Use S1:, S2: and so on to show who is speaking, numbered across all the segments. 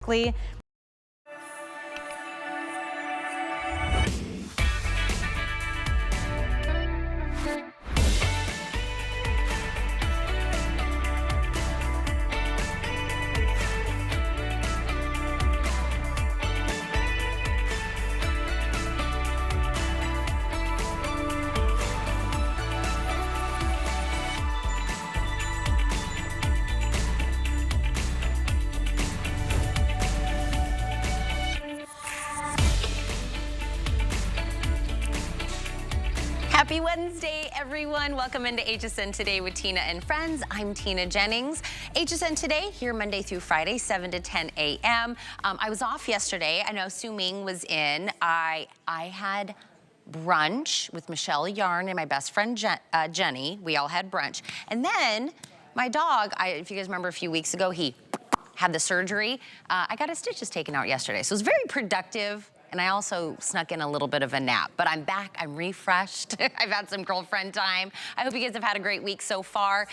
S1: quickly. Happy Wednesday, everyone. Welcome into HSN Today with Tina and friends. I'm Tina Jennings. HSN Today here Monday through Friday, 7 to 10 a.m. I was off yesterday. I know Su Ming was in. I had brunch with Michelle Yarn and my best friend Jenny. We all had brunch. And then my dog, if you guys remember a few weeks ago, he had the surgery. I got his stitches taken out yesterday. So it was very productive. And I also snuck in a little bit of a nap, but I'm back, I'm refreshed. I've had some girlfriend time. I hope you guys have had a great week so far.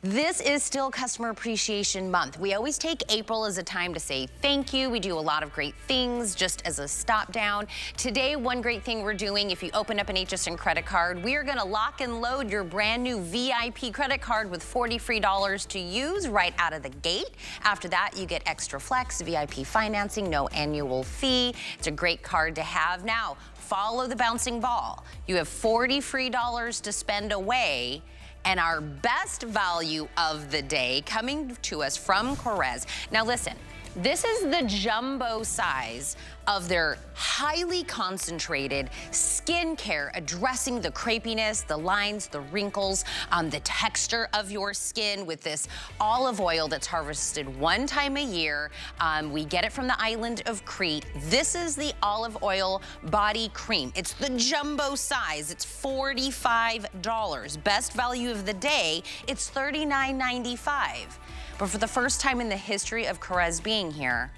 S1: This is still Customer Appreciation Month. We always take April as a time to say thank you. We do a lot of great things just as a stop down. Today, one great thing we're doing, if you open up an HSN credit card, we are gonna lock and load your brand new VIP credit card with $40 free to use right out of the gate. After that, you get extra flex, VIP financing, no annual fee. It's a great card to have. Now, follow the bouncing ball. You have $40 free to spend away, and our best value of the day coming to us from Corez. Now listen, this is the jumbo size of their highly concentrated skincare, addressing the crepiness, the lines, the wrinkles, the texture of your skin with this olive oil that's harvested one time a year. We get it from the island of Crete. This is the olive oil body cream. It's the jumbo size. It's $45. Best value of the day, it's $39.95. But for the first time in the history of Corez being here,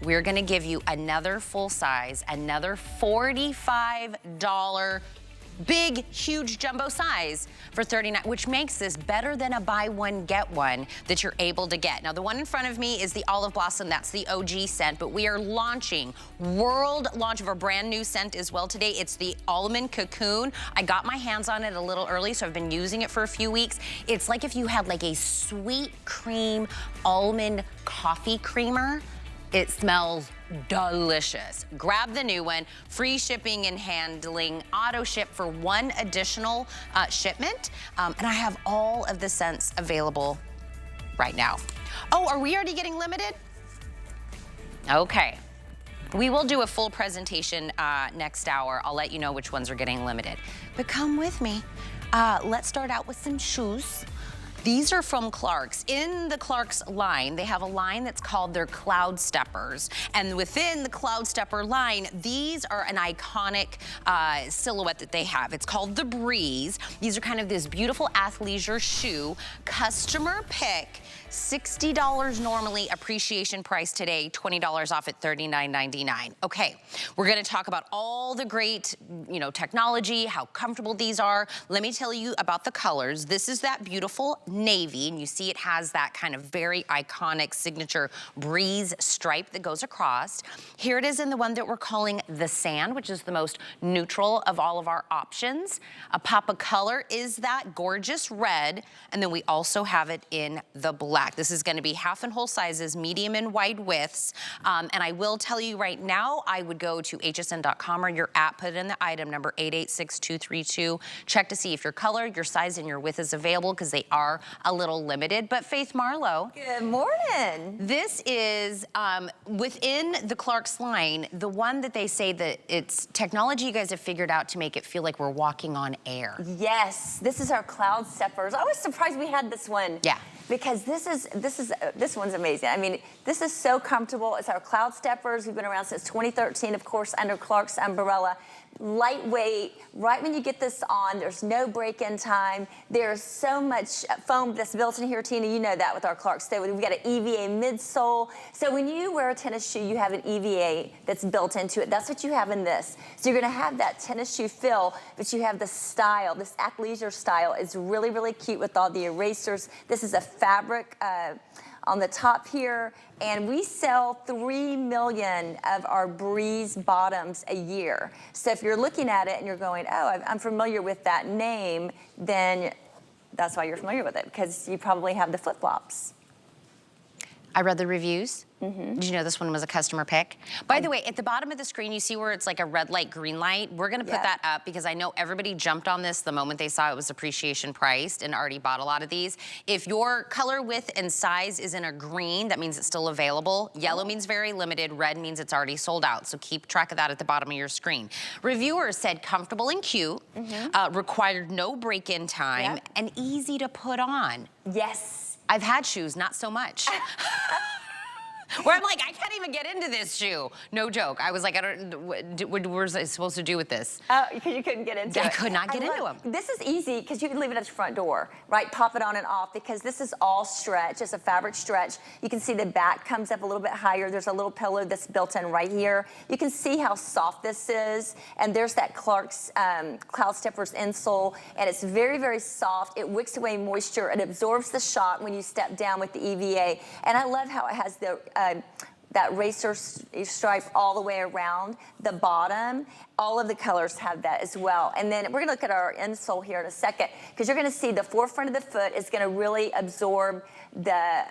S1: we're gonna give you another full size, another $45 big, huge jumbo size for $39, which makes this better than a buy one, get one that you're able to get. Now, the one in front of me is the Olive Blossom. That's the OG scent, but we are launching, world launch of a brand new scent as well today. It's the Almond Cocoon. I got my hands on it a little early, so I've been using it for a few weeks. It's like if you had like a sweet cream almond coffee creamer. It smells delicious. Grab the new one, free shipping and handling, auto ship for one additional shipment. And I have all of the scents available right now. Oh, are we already getting limited? Okay. We will do a full presentation next hour. I'll let you know which ones are getting limited. But come with me. Let's start out with some shoes. These are from Clarks. In the Clarks line, they have a line that's called their Cloud Steppers. And within the Cloud Stepper line, these are an iconic silhouette that they have. It's called the Breeze. These are kind of this beautiful athleisure shoe. Customer pick, $60 normally, appreciation price today, $20 off at $39.99. Okay, we're gonna talk about all the great, technology, how comfortable these are. Let me tell you about the colors. This is that beautiful navy, and you see it has that kind of very iconic signature breeze stripe that goes across. Here it is in the one that we're calling the sand, which is the most neutral of all of our options. A pop of color is that gorgeous red, and then we also have it in the black. This is gonna be half and whole sizes, medium and wide widths. And I will tell you right now, I would go to hsn.com or your app, put in the item number 886232. Check to see if your color, your size, and your width is available, because they are a little limited. But Faith Marlowe.
S2: Good morning.
S1: This is within the Clarks line, the one that they say that it's technology you guys have figured out to make it feel like we're walking on air.
S2: Yes, this is our Cloud Steppers. I was surprised we had this one.
S1: Yeah.
S2: Because this one's amazing. I mean, this is so comfortable. It's our Cloud Steppers. We've been around since 2013, of course, under Clark's umbrella. Lightweight. Right when you get this on, there's no break-in time. There's so much foam that's built in here, Tina. You know that with our Clarks. So we've got an EVA midsole. So when you wear a tennis shoe, you have an EVA that's built into it. That's what you have in this. So you're going to have that tennis shoe feel, but you have the style. This athleisure style is really, really cute with all the erasers. This is a fabric on the top here, and we sell 3 million of our Breeze bottoms a year. So if you're looking at it and you're going, oh, I'm familiar with that name, then that's why you're familiar with it, because you probably have the flip-flops.
S1: I read the reviews. Did you know this one was a customer pick? By the way, at the bottom of the screen, you see where it's like a red light, green light. We're gonna put that up because I know everybody jumped on this the moment they saw it was appreciation priced and already bought a lot of these. If your color, width, and size is in a green, that means it's still available. Yellow means very limited. Red means it's already sold out. So keep track of that at the bottom of your screen. Reviewers said comfortable and cute, required no break-in time, and easy to put on.
S2: Yes.
S1: I've had shoes, not so much. Where I'm like, I can't even get into this shoe. No joke. I was like, I don't, what was I supposed to do with this?
S2: Oh, because you couldn't get into it.
S1: I could not get into them.
S2: This is easy because you can leave it at your front door, right? Pop it on and off because this is all stretch. It's a fabric stretch. You can see the back comes up a little bit higher. There's a little pillow that's built in right here. You can see how soft this is. And there's that Clark's Cloud Steppers insole. And it's very, very soft. It wicks away moisture. It absorbs the shock when you step down with the EVA. And I love how it has the that racer stripe all the way around the bottom. All of the colors have that as well. And then we're gonna look at our insole here in a second, because you're gonna see the forefront of the foot is gonna really absorb the,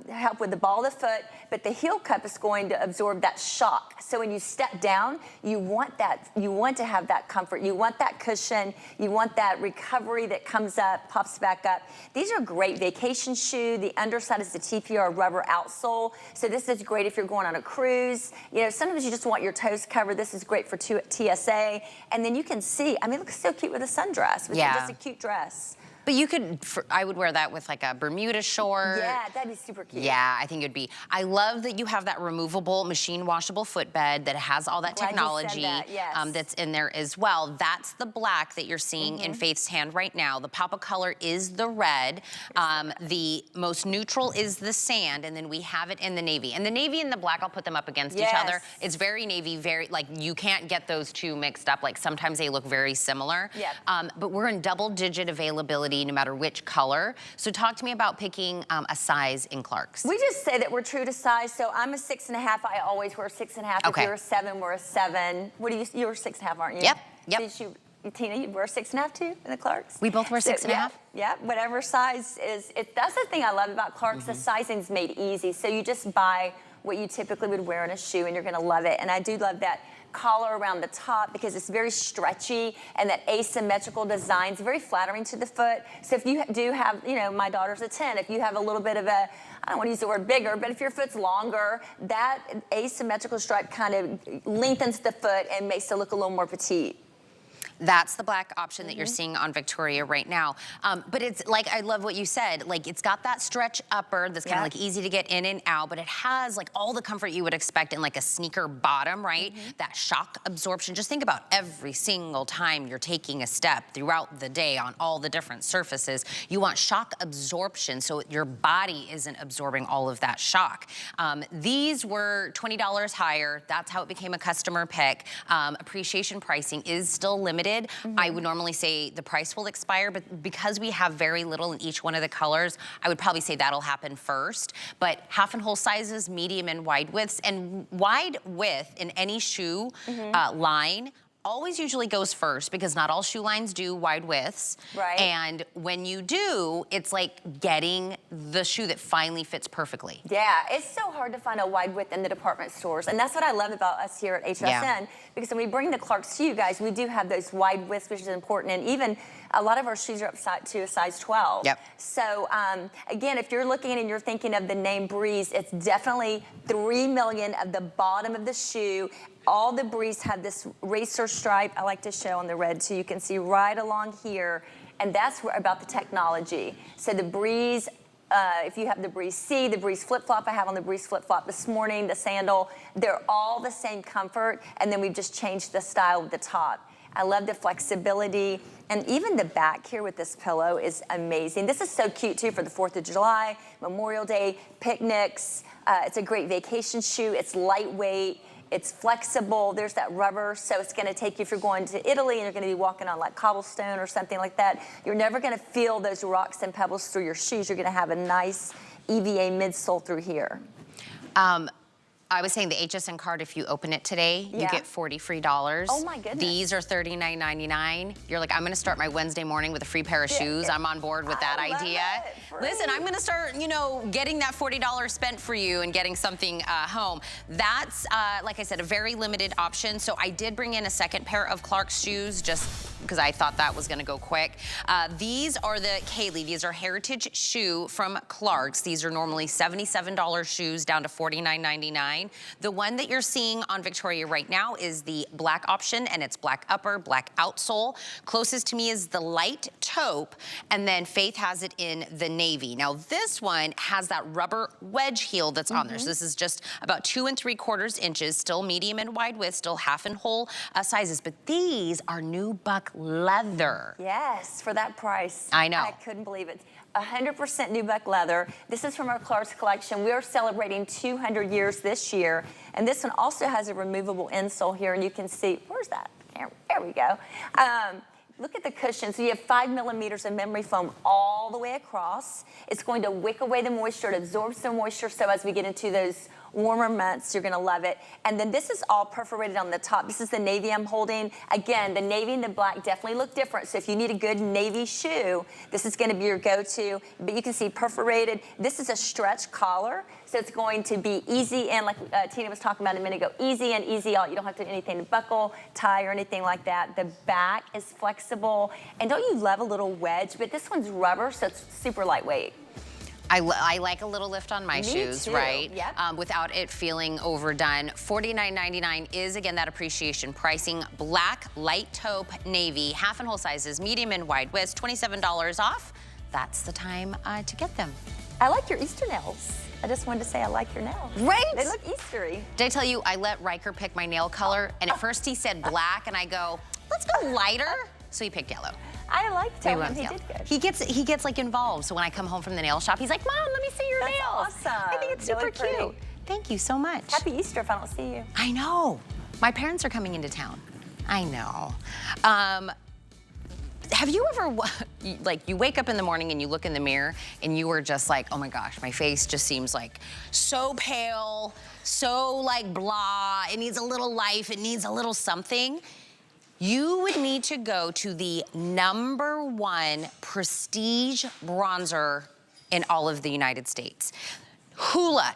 S2: help with the ball of the foot, but the heel cup is going to absorb that shock. So when you step down, you want that, you want to have that comfort, you want that cushion, you want that recovery that comes up, pops back up. These are a great vacation shoe. The underside is the TPR rubber outsole. So this is great if you're going on a cruise. You know, sometimes you just want your toes covered. This is great for TSA. And then you can see, I mean, it looks so cute with a sundress, with just a cute dress.
S1: But you could, I would wear that with like a Bermuda short.
S2: Yeah, that'd be super cute.
S1: Yeah, I think it'd be. I love that you have that removable, machine washable footbed that has all that technology that's in there as well. That's the black that you're seeing in Faith's hand right now. The pop of color is the red. The most neutral is the sand, and then we have it in the navy. And the navy and the black, I'll put them up against each other. It's very navy, very, like you can't get those two mixed up. Like sometimes they look very similar. But we're in double-digit availability no matter which color. So talk to me about picking a size in Clark's.
S2: We just say that we're true to size. So I'm a 6.5. I always wear a 6.5. If you're a 7, we're a 7. What do you? You're a 6.5, aren't you?
S1: Yep.
S2: Tina, you wear a 6.5 too in the Clark's?
S1: We both wear 6.5.
S2: Yeah, whatever size is. That's the thing I love about Clark's. The sizing's made easy. So you just buy what you typically would wear in a shoe, and you're going to love it. And I do love that collar around the top because it's very stretchy, and that asymmetrical design is very flattering to the foot. So if you do have, you know, my daughter's a 10, if you have a little bit of a, I don't want to use the word bigger, but if your foot's longer, that asymmetrical stripe kind of lengthens the foot and makes it look a little more petite.
S1: That's the black option that you're seeing on Victoria right now. But it's like, I love what you said, like it's got that stretch upper that's kind of like easy to get in and out, but it has like all the comfort you would expect in like a sneaker bottom, right? That shock absorption. Just think about every single time you're taking a step throughout the day on all the different surfaces, you want shock absorption so your body isn't absorbing all of that shock. These were $20 higher. That's how it became a customer pick. Appreciation pricing is still limited. I would normally say the price will expire, but because we have very little in each one of the colors, I would probably say that'll happen first. But half and whole sizes, medium and wide widths, and wide width in any shoe line always usually goes first because not all shoe lines do wide widths. And when you do, it's like getting the shoe that finally fits perfectly. Yeah,
S2: it's so hard to find a wide width in the department stores. And that's what I love about us here at HSN, because when we bring the Clark's to you guys, we do have those wide widths, which is important. And even a lot of our shoes are up to a size 12. So again, if you're looking and you're thinking of the name Breeze, it's definitely 3 million of the bottom of the shoe. All the Breeze have this racer stripe I like to show on the red too. You can see right along here, and that's about the technology. So the Breeze, if you have the Breeze C, the Breeze flip-flop I have on the Breeze flip-flop this morning, the sandal, they're all the same comfort, and then we've just changed the style of the top. I love the flexibility, and even the back here with this pillow is amazing. This is so cute too for the 4th of July, Memorial Day, picnics. It's a great vacation shoe. It's lightweight. It's flexible. There's that rubber, so it's going to take you, if you're going to Italy and you're going to be walking on like cobblestone or something like that, you're never going to feel those rocks and pebbles through your shoes. You're going to have a nice, EVA midsole through here.
S1: I was saying the HSN card, if you open it today, you
S2: Yeah.
S1: get $40 free.
S2: Oh my goodness.
S1: These are $39.99. You're like, I'm gonna start my Wednesday morning with a free pair of shoes. I'm on board with that idea. Listen, I'm gonna start, you know, getting that $40 spent for you and getting something home. That's, like I said, a very limited option. So I did bring in a second pair of Clark's shoes just because I thought that was gonna go quick. These are the Kaylee. These are heritage shoe from Clark's. These are normally $77 shoes down to $49.99. The one that you're seeing on Victoria right now is the black option, and it's black upper, black outsole. Closest to me is the light taupe, and then Faith has it in the navy. Now this one has that rubber wedge heel that's on there. So this is just about 2 3/4 inches, still medium and wide width, still half and whole sizes. But these are nubuck leather.
S2: Yes, for that price.
S1: I know.
S2: I couldn't believe it. 100% nubuck leather. This is from our Clark's collection. We are celebrating 200 years this year. And this one also has a removable insole here. And you can see, where's that? There we go. Look at the cushion. So you have 5 millimeters of memory foam all the way across. It's going to wick away the moisture. It absorbs the moisture. So as we get into those warmer months, you're gonna love it. And then this is all perforated on the top. This is the navy I'm holding. Again, the navy and the black definitely look different. So if you need a good navy shoe, this is gonna be your go-to. But you can see perforated. This is a stretch collar. So it's going to be easy in, like Tina was talking about a minute ago, easy in, easy out. You don't have to do anything to buckle, tie, or anything like that. The back is flexible. And don't you love a little wedge? But this one's rubber, so it's super lightweight.
S1: I like a little lift on my shoes,
S2: too.
S1: right?
S2: Yep.
S1: Without it feeling overdone. $49.99 is, again, that appreciation pricing. Black, light taupe, navy, half and whole sizes, medium and wide widths, $27 off. That's the time to get them.
S2: I like your Easter nails. I just wanted to say I like your nails.
S1: Right?
S2: They look Eastery.
S1: Did I tell you, I let Riker pick my nail color, and at first he said black, and I go, let's go lighter. So he picked yellow.
S2: I liked him.
S1: He
S2: He did good.
S1: He gets like involved. So when I come home from the nail shop, he's like, Mom, let me see your
S2: That's
S1: nails.
S2: awesome.
S1: I think it's super
S2: Really pretty.
S1: cute. Thank you so much.
S2: Happy Easter if I don't see you.
S1: I know. My parents are coming into town. I know. Have you ever, like, you wake up in the morning and you look in the mirror and you are just like, oh my gosh, my face just seems like so pale, so like blah, it needs a little life, it needs a little something. You would need to go to the #1 prestige bronzer in all of the United States. Hoola.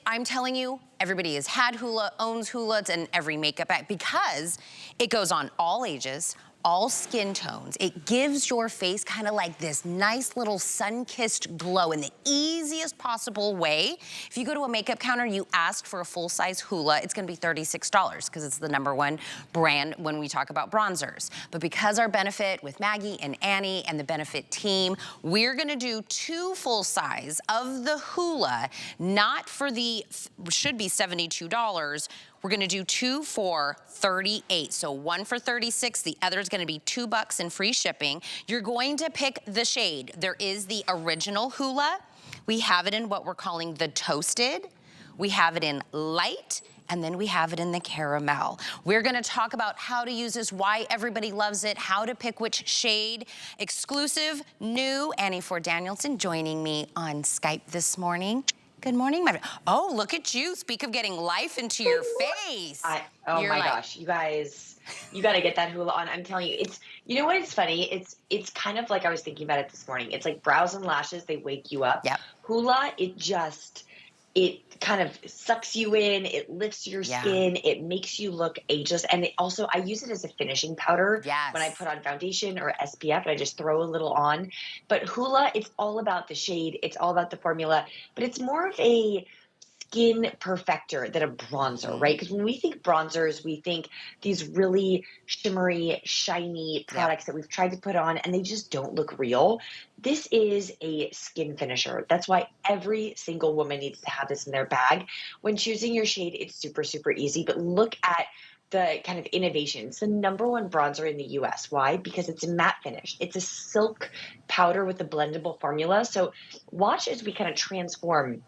S1: I'm telling you, everybody has had Hoola, owns Hoola, it's in every makeup bag because it goes on all ages, all skin tones. It gives your face kind of like this nice little sun-kissed glow in the easiest possible way. If you go to a makeup counter, you ask for a full-size Hoola, it's gonna be $36 because it's the #1 brand when we talk about bronzers. But because our benefit with Maggie and Annie and the benefit team, we're gonna do 2 full-size of the Hoola, not for the, should be $72, we're gonna do 2 for $38. So 1 for $36, the other is gonna be $2 in free shipping. You're going to pick the shade. There is the original Hoola. We have it in what we're calling the toasted. We have it in light, and then we have it in the caramel. We're gonna talk about how to use this, why everybody loves it, how to pick which shade. Exclusive, new, Annie Ford Danielson joining me on Skype this morning. Good morning, my friend. Oh, look at you. Speak of getting life into your face.
S3: Oh my gosh, you guys, you got to get that Hoola on. I'm telling you, you know what? It's funny. It's kind of like I was thinking about it this morning. It's like brows and lashes. They wake you up.
S1: Yep.
S3: Hoola, it kind of sucks you in. It lifts your skin. It makes you look ageless. And I use it as a finishing powder when I put on foundation or SPF, and I just throw a little on. But Hoola, it's all about the shade. It's all about the formula. But it's more of a skin perfector than a bronzer, right? Because when we think bronzers, we think these really shimmery, shiny products that we've tried to put on and they just don't look real. This is a skin finisher. That's why every single woman needs to have this in their bag. When choosing your shade, it's super, super easy. But look at the kind of innovation. It's the #1 bronzer in the US. Why? Because it's a matte finish. It's a silk powder with a blendable formula. So watch as we kind of transform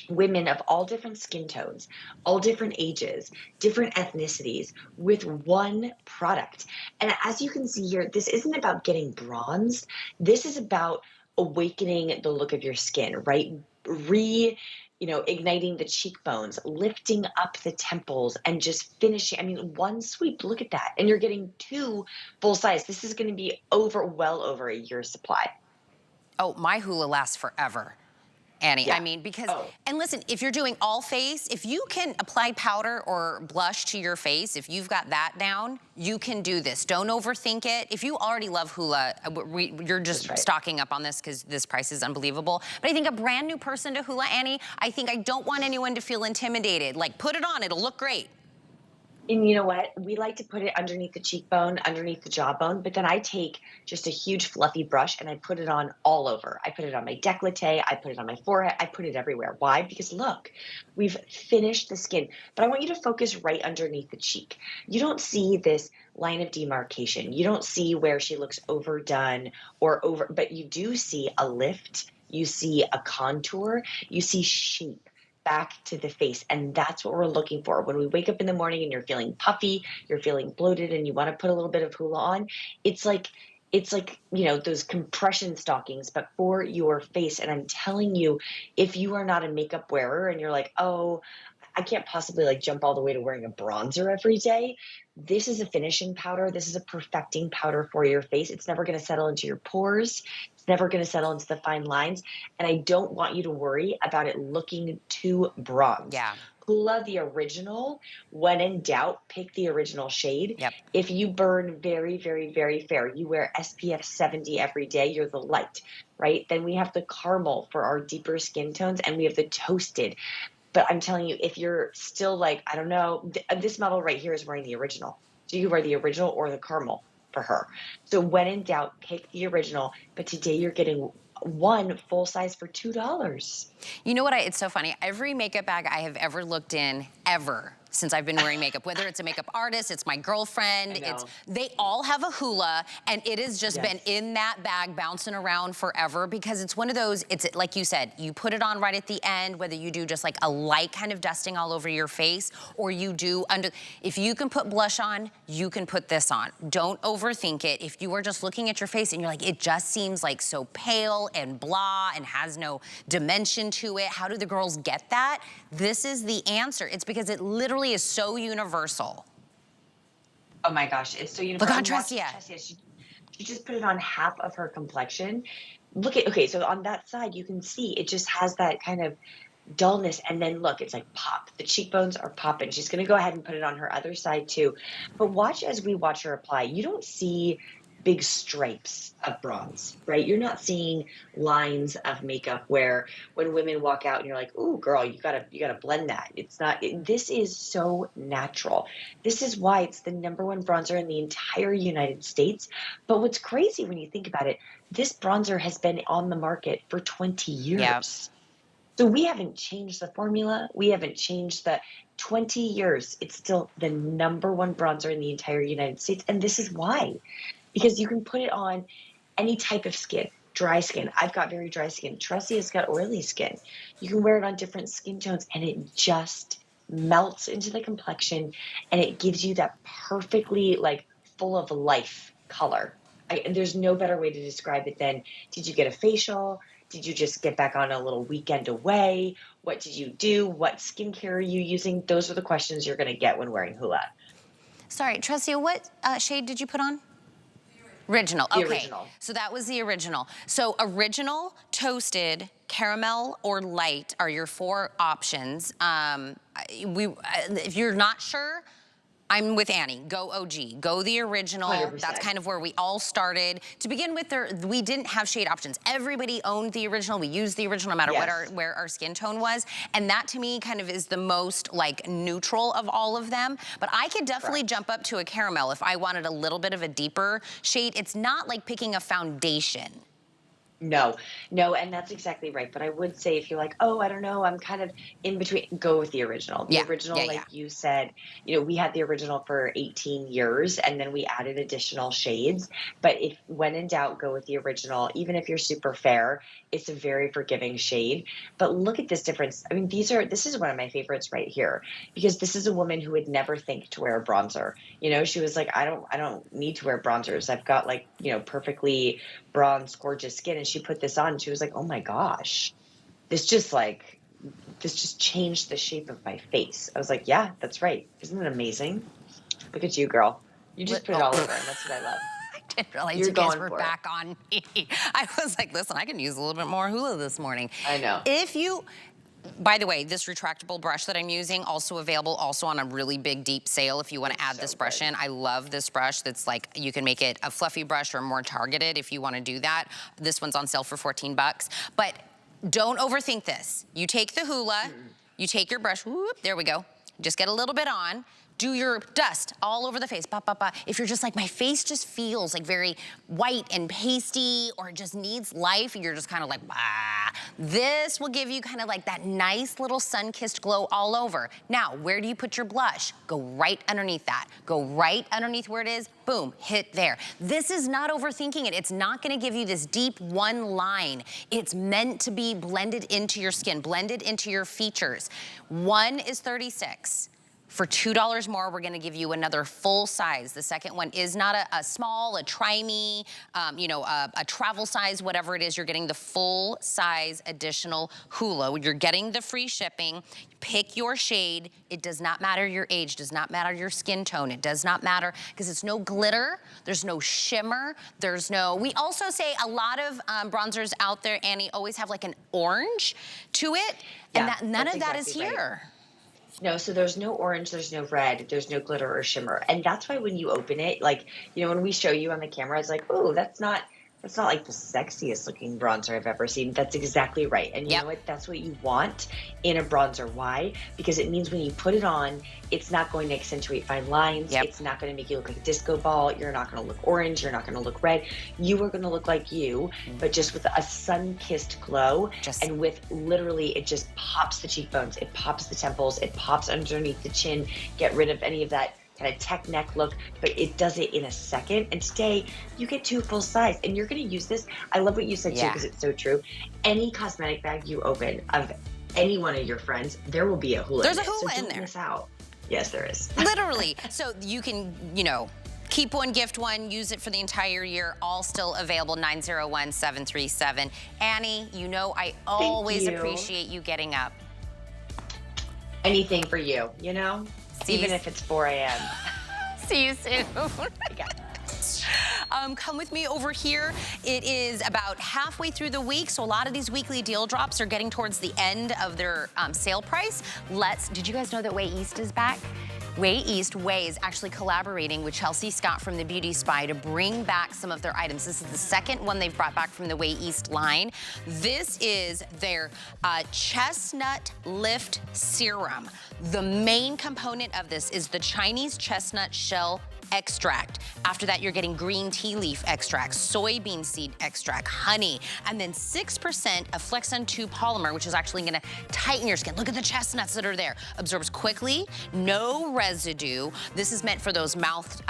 S3: women of all different skin tones, all different ages, different ethnicities with one product. And as you can see here, this isn't about getting bronzed. This is about awakening the look of your skin, right? igniting the cheekbones, lifting up the temples, and just finishing. I mean, one sweep, look at that. And you're getting 2 full size. This is going to be well over a year's supply.
S1: Oh, my hula lasts forever, Annie.
S3: Yeah.
S1: I mean, because, and listen, if you're doing all face, if you can apply powder or blush to your face, if you've got that down, you can do this. Don't overthink it. If you already love hula, you're just stocking up on this because this price is unbelievable. But I think a brand new person to hula, Annie, I don't want anyone to feel intimidated. Like, put it on, it'll look great.
S3: And you know what? We like to put it underneath the cheekbone, underneath the jawbone, but then I take just a huge fluffy brush and I put it on all over. I put it on my décolleté, I put it on my forehead, I put it everywhere. Why? Because look, we've finished the skin, but I want you to focus right underneath the cheek. You don't see this line of demarcation. You don't see where she looks overdone but you do see a lift, you see a contour, you see shape back to the face. And that's what we're looking for. When we wake up in the morning and you're feeling puffy, you're feeling bloated, and you want to put a little bit of hula on, it's like, those compression stockings, but for your face. And I'm telling you, if you are not a makeup wearer and you're like, oh, I can't possibly like jump all the way to wearing a bronzer every day. This is a finishing powder. This is a perfecting powder for your face. It's never going to settle into your pores. It's never going to settle into the fine lines. And I don't want you to worry about it looking too bronze.
S1: Yeah.
S3: Hula, the original, when in doubt, pick the original shade.
S1: Yep.
S3: If you burn very, very, very fair, you wear SPF 70 every day, you're the light, right? Then we have the caramel for our deeper skin tones, and we have the toasted. But I'm telling you, if you're still like, I don't know, this model right here is wearing the original. So you can wear the original or the caramel for her. So when in doubt, pick the original. But today you're getting one full size for $2.
S1: You know what? It's so funny. Every makeup bag I have ever looked in, ever, since I've been wearing makeup, whether it's a makeup artist, it's my girlfriend, they all have a hula, and it has just been in that bag bouncing around forever, because it's one of those, it's like you said, you put it on right at the end, whether you do just like a light kind of dusting all over your face, or you do if you can put blush on, you can put this on. Don't overthink it. If you are just looking at your face and you're like, it just seems like so pale and blah and has no dimension to it, how do the girls get that? This is the answer. It's because it literally is so universal.
S3: Oh my gosh, it's so universal.
S1: Look on Tressia.
S3: She just put it on half of her complexion. Okay, so on that side, you can see it just has that kind of dullness, and then look, it's like pop. The cheekbones are popping. She's gonna go ahead and put it on her other side too. But watch as we watch her apply. You don't see big stripes of bronze, right? You're not seeing lines of makeup where when women walk out and you're like, ooh, girl, you gotta blend that. It's not, this is so natural. This is why it's the #1 bronzer in the entire United States. But what's crazy when you think about it, this bronzer has been on the market for 20 years. Yep. So we haven't changed the formula. We haven't changed the 20 years. It's still the #1 bronzer in the entire United States. And this is why. Because you can put it on any type of skin, dry skin. I've got very dry skin. Tressie has got oily skin. You can wear it on different skin tones, and it just melts into the complexion, and it gives you that perfectly like full of life color. There's no better way to describe it than, did you get a facial? Did you just get back on a little weekend away? What did you do? What skincare are you using? Those are the questions you're going to get when wearing hula.
S1: Sorry, Tressia, what shade did you put on? Original. Okay.
S3: The original.
S1: So that was the original. So original, toasted, caramel, or light are your 4 options. If you're not sure, I'm with Annie. Go OG. Go the original.
S3: 100%.
S1: That's kind of where we all started. To begin with, we didn't have shade options. Everybody owned the original. We used the original no matter where our skin tone was. And that, to me, kind of is the most, like, neutral of all of them. But I could definitely jump up to a caramel if I wanted a little bit of a deeper shade. It's not like picking a foundation.
S3: No, and that's exactly right. But I would say, if you're like, oh, I don't know, I'm kind of in between, go with the original. The original, like you said, we had the original for 18 years, and then we added additional shades. But if when in doubt, go with the original. Even if you're super fair, it's a very forgiving shade. But look at this difference. I mean, this is one of my favorites right here, because this is a woman who would never think to wear a bronzer. She was like, I don't need to wear bronzers. I've got like, perfectly bronze, gorgeous skin. And she put this on and she was like, oh my gosh, this just changed the shape of my face. I was like, yeah, that's right. Isn't it amazing? Look at you, girl. You just put it all over, and that's what I love.
S1: I didn't realize
S3: You're
S1: you guys
S3: going
S1: were
S3: for
S1: back on me. I was like, listen, I can use a little bit more hula this morning.
S3: I know.
S1: By the way, this retractable brush that I'm using, also available also on a really big, deep sale if you want to add this brush in. I love this brush that's like, you can make it a fluffy brush or more targeted if you want to do that. This one's on sale for 14 bucks. But don't overthink this. You take the hula, you take your brush, whoop, there we go. Just get a little bit on. Do your dust all over the face, ba, ba, ba. If you're just like, my face just feels like very white and pasty, or it just needs life, and you're just kind of like, bah. This will give you kind of like that nice little sun-kissed glow all over. Now, where do you put your blush? Go right underneath that. Go right underneath where it is, boom, hit there. This is not overthinking it. It's not gonna give you this deep one line. It's meant to be blended into your skin, blended into your features. One is 36. For $2 more, we're gonna give you another full size. The second one is not a small, a try-me, a travel size, whatever it is. You're getting the full size additional hula. You're getting the free shipping. Pick your shade. It does not matter your age, does not matter your skin tone. It does not matter, because it's no glitter, there's no shimmer, we also say a lot of bronzers out there, Annie, always have like an orange to it, and
S3: Yeah,
S1: none of that
S3: exactly
S1: is here.
S3: Right. No, so there's no orange, there's no red, there's no glitter or shimmer. And that's why when you open it, like, when we show you on the camera, it's like, oh, that's not like the sexiest looking bronzer I've ever seen. That's exactly right. And you know what? That's what you want in a bronzer. Why? Because it means when you put it on, it's not going to accentuate fine lines. It's not going to make you look like a disco ball. You're not going to look orange. You're not going to look red. You are going to look like you, but just with a sun-kissed glow. And with literally, it just pops the cheekbones. It pops the temples. It pops underneath the chin. Get rid of any of that kind of tech neck look, but it does it in a second. And today you get 2 full size, and you're going to use this. I love what you said too, because it's so true. Any cosmetic bag you open of any one of your friends, there will be a hula.
S1: There's a hula in there.
S3: Don't miss out. Yes, there is.
S1: Literally. So you can, keep one, gift one, use it for the entire year, all still available, 901-737. Annie, I always appreciate you getting up.
S3: Anything for you, Even if it's 4 a.m.
S1: See you soon. Come with me over here. It is about halfway through the week, so a lot of these weekly deal drops are getting towards the end of their sale price. Did you guys know that Way East is back? Way is actually collaborating with Chelsea Scott from the Beauty Spy to bring back some of their items. This is the second one they've brought back from the Way East line. This is their Chestnut Lift Serum. The main component of this is the Chinese chestnut shell extract. After that, you're getting green tea leaf extract, soybean seed extract, honey, and then 6% of Flexon 2 polymer, which is actually gonna tighten your skin. Look at the chestnuts that are there. Absorbs quickly, no residue. This is meant for those mouth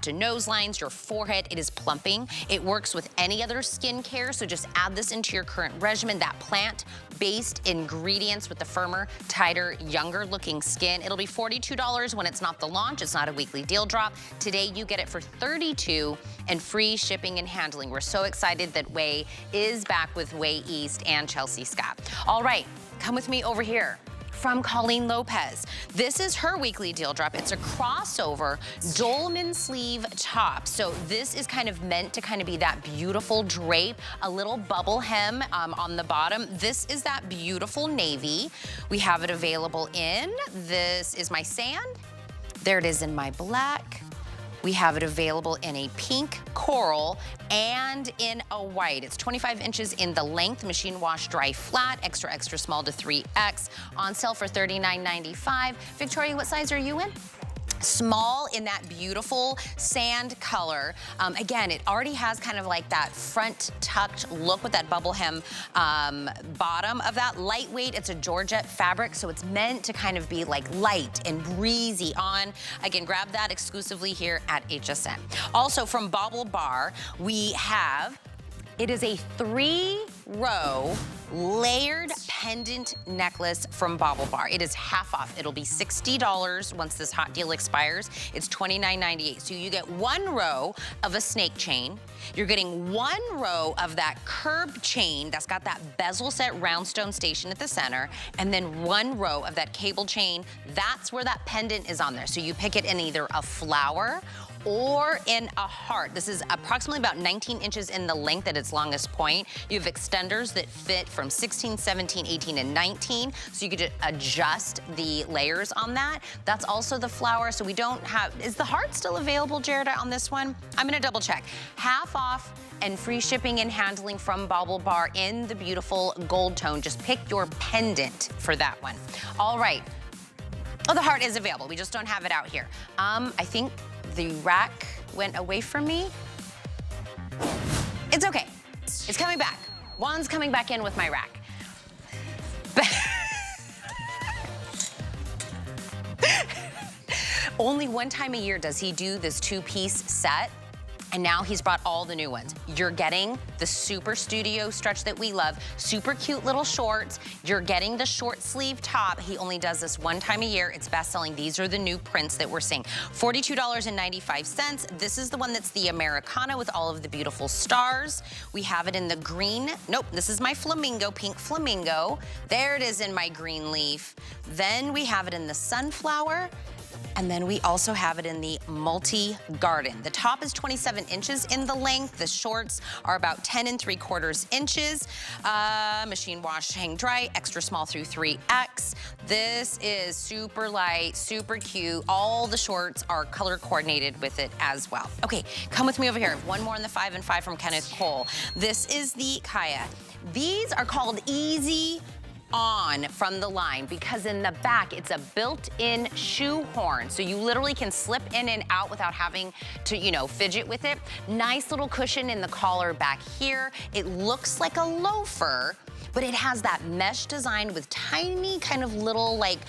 S1: to nose lines, your forehead. It is plumping. It works with any other skincare, so just add this into your current regimen, that plant-based ingredients with the firmer, tighter, younger looking skin. It'll be $42 when it's not the launch. It's not a weekly deal drop. Today, you get it for $32 and free shipping and handling. We're so excited that Way is back with Way East and Chelsea Scott. All right, come with me over here. From Colleen Lopez. This is her weekly deal drop. It's a crossover dolman sleeve top. So this is kind of meant to kind of be that beautiful drape, a little bubble hem on the bottom. This is that beautiful navy. We have it available in, this is my sand. There it is in my black. We have it available in a pink coral and in a white. It's 25 inches in the length, machine wash, dry, flat, extra, extra small to 3X. On sale for $39.95. Victoria, what size are you in? Small in that beautiful sand color. Again, it already has kind of like that front tucked look with that bubble hem bottom of that. Lightweight, it's a georgette fabric, so it's meant to kind of be like light and breezy on. Again, grab that exclusively here at HSN. Also from Bobble Bar, we have, it is a 3-row layered pendant necklace from Bauble Bar. It is half off. It'll be $60 once this hot deal expires. It's $29.98. So you get 1 row of a snake chain. You're getting 1 row of that curb chain that's got that bezel set roundstone station at the center, and then 1 row of that cable chain. That's where that pendant is on there. So you pick it in either a flower or in a heart. This is approximately about 19 inches in the length at its longest point. You have extenders that fit from 16, 17, 18, and 19, so you could adjust the layers on that. That's also the flower, so we don't have, is the heart still available, Jared, on this one? I'm gonna double check. Half off and free shipping and handling from Bauble Bar in the beautiful gold tone. Just pick your pendant for that one. All right. Oh, the heart is available. We just don't have it out here. I think the rack went away from me. It's okay. It's coming back. Juan's coming back in with my rack. Only one time a year does he do this 2-piece set. And now he's brought all the new ones. You're getting the super studio stretch that we love, super cute little shorts. You're getting the short sleeve top. He only does this one time a year. It's best selling. These are the new prints that we're seeing. $42.95. This is the one that's the Americana with all of the beautiful stars. We have it in the green. Nope, this is my flamingo, pink flamingo. There it is in my green leaf. Then we have it in the sunflower. And then we also have it in the multi-garden. The top is 27 inches in the length. The shorts are about 10 3/4 inches. Machine wash, hang dry, extra small through 3X. This is super light, super cute. All the shorts are color coordinated with it as well. Okay, come with me over here. One more in the 5 and 5 from Kenneth Cole. This is the Kaya. These are called Easy On from the line because in the back it's a built-in shoe horn, so you literally can slip in and out without having to, you know, fidget with it. Nice little cushion in the collar back here. It looks like a loafer, but it has that mesh design with tiny kind of little like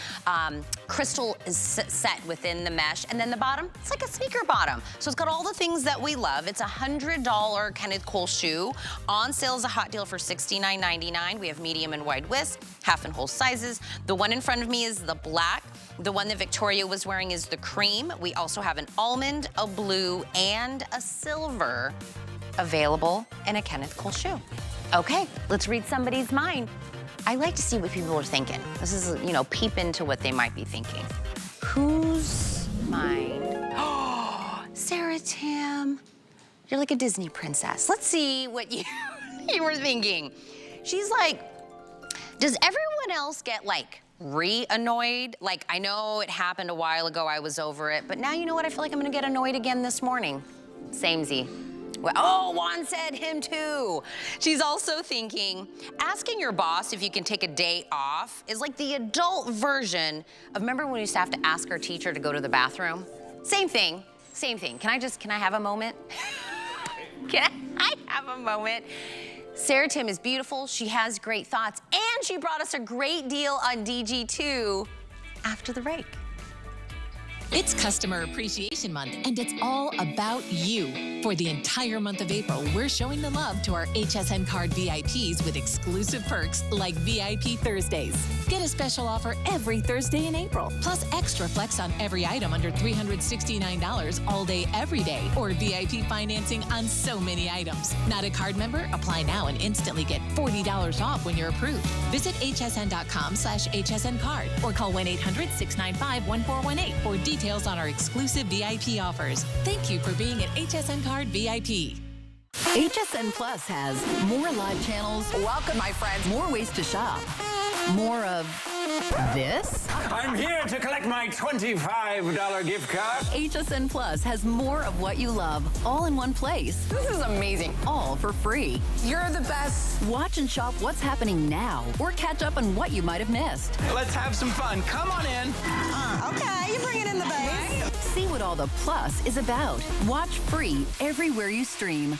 S1: crystal set within the mesh. And then the bottom, it's like a sneaker bottom. So it's got all the things that we love. It's a $100 Kenneth Cole shoe. On sale is a hot deal for $69.99. We have medium and wide widths, half and whole sizes. The one in front of me is the black. The one that Victoria was wearing is the cream. We also have an almond, a blue, and a silver available in a Kenneth Cole shoe. Okay, let's read somebody's mind. I like to see what people are thinking. This is, you know, peep into what they might be thinking. Whose mind? Oh, Sarah Tim, you're like a Disney princess. Let's see what you were thinking. She's like, does everyone else get like re-annoyed? Like, I know it happened a while ago, I was over it, but now you know what? I feel like I'm gonna get annoyed again this morning. Samey. Well, oh, Juan said him too. She's also thinking, asking your boss if you can take a day off is like the adult version of, remember when we used to have to ask our teacher to go to the bathroom? Same thing, same thing. Can I have a moment? Can I have a moment? Sarah Tim is beautiful, she has great thoughts, and she brought us a great deal on DG2 after the break.
S4: It's Customer Appreciation Month, and it's all about you. For the entire month of April, we're showing the love to our HSN Card VIPs with exclusive perks like VIP Thursdays. Get a special offer every Thursday in April, plus extra flex on every item under $369 all day, every day, or VIP financing on so many items. Not a card member? Apply now and instantly get $40 off when you're approved. Visit hsn.com/HSN Card or call 1-800-695-1418 for details on our exclusive VIP offers. Thank you for being at HSN Card VIP.
S5: HSN Plus has more live channels. Welcome, my friends. More ways to shop. More of this.
S6: I'm here to collect my $25 gift card.
S5: HSN Plus has more of what you love, all in one place.
S7: This is amazing.
S5: All for free.
S7: You're the best.
S5: Watch and shop what's happening now, or catch up on what you might have missed.
S6: Let's have some fun. Come on in.
S7: Okay, you're bringing in the bass.
S5: See what all the Plus is about. Watch free everywhere you stream.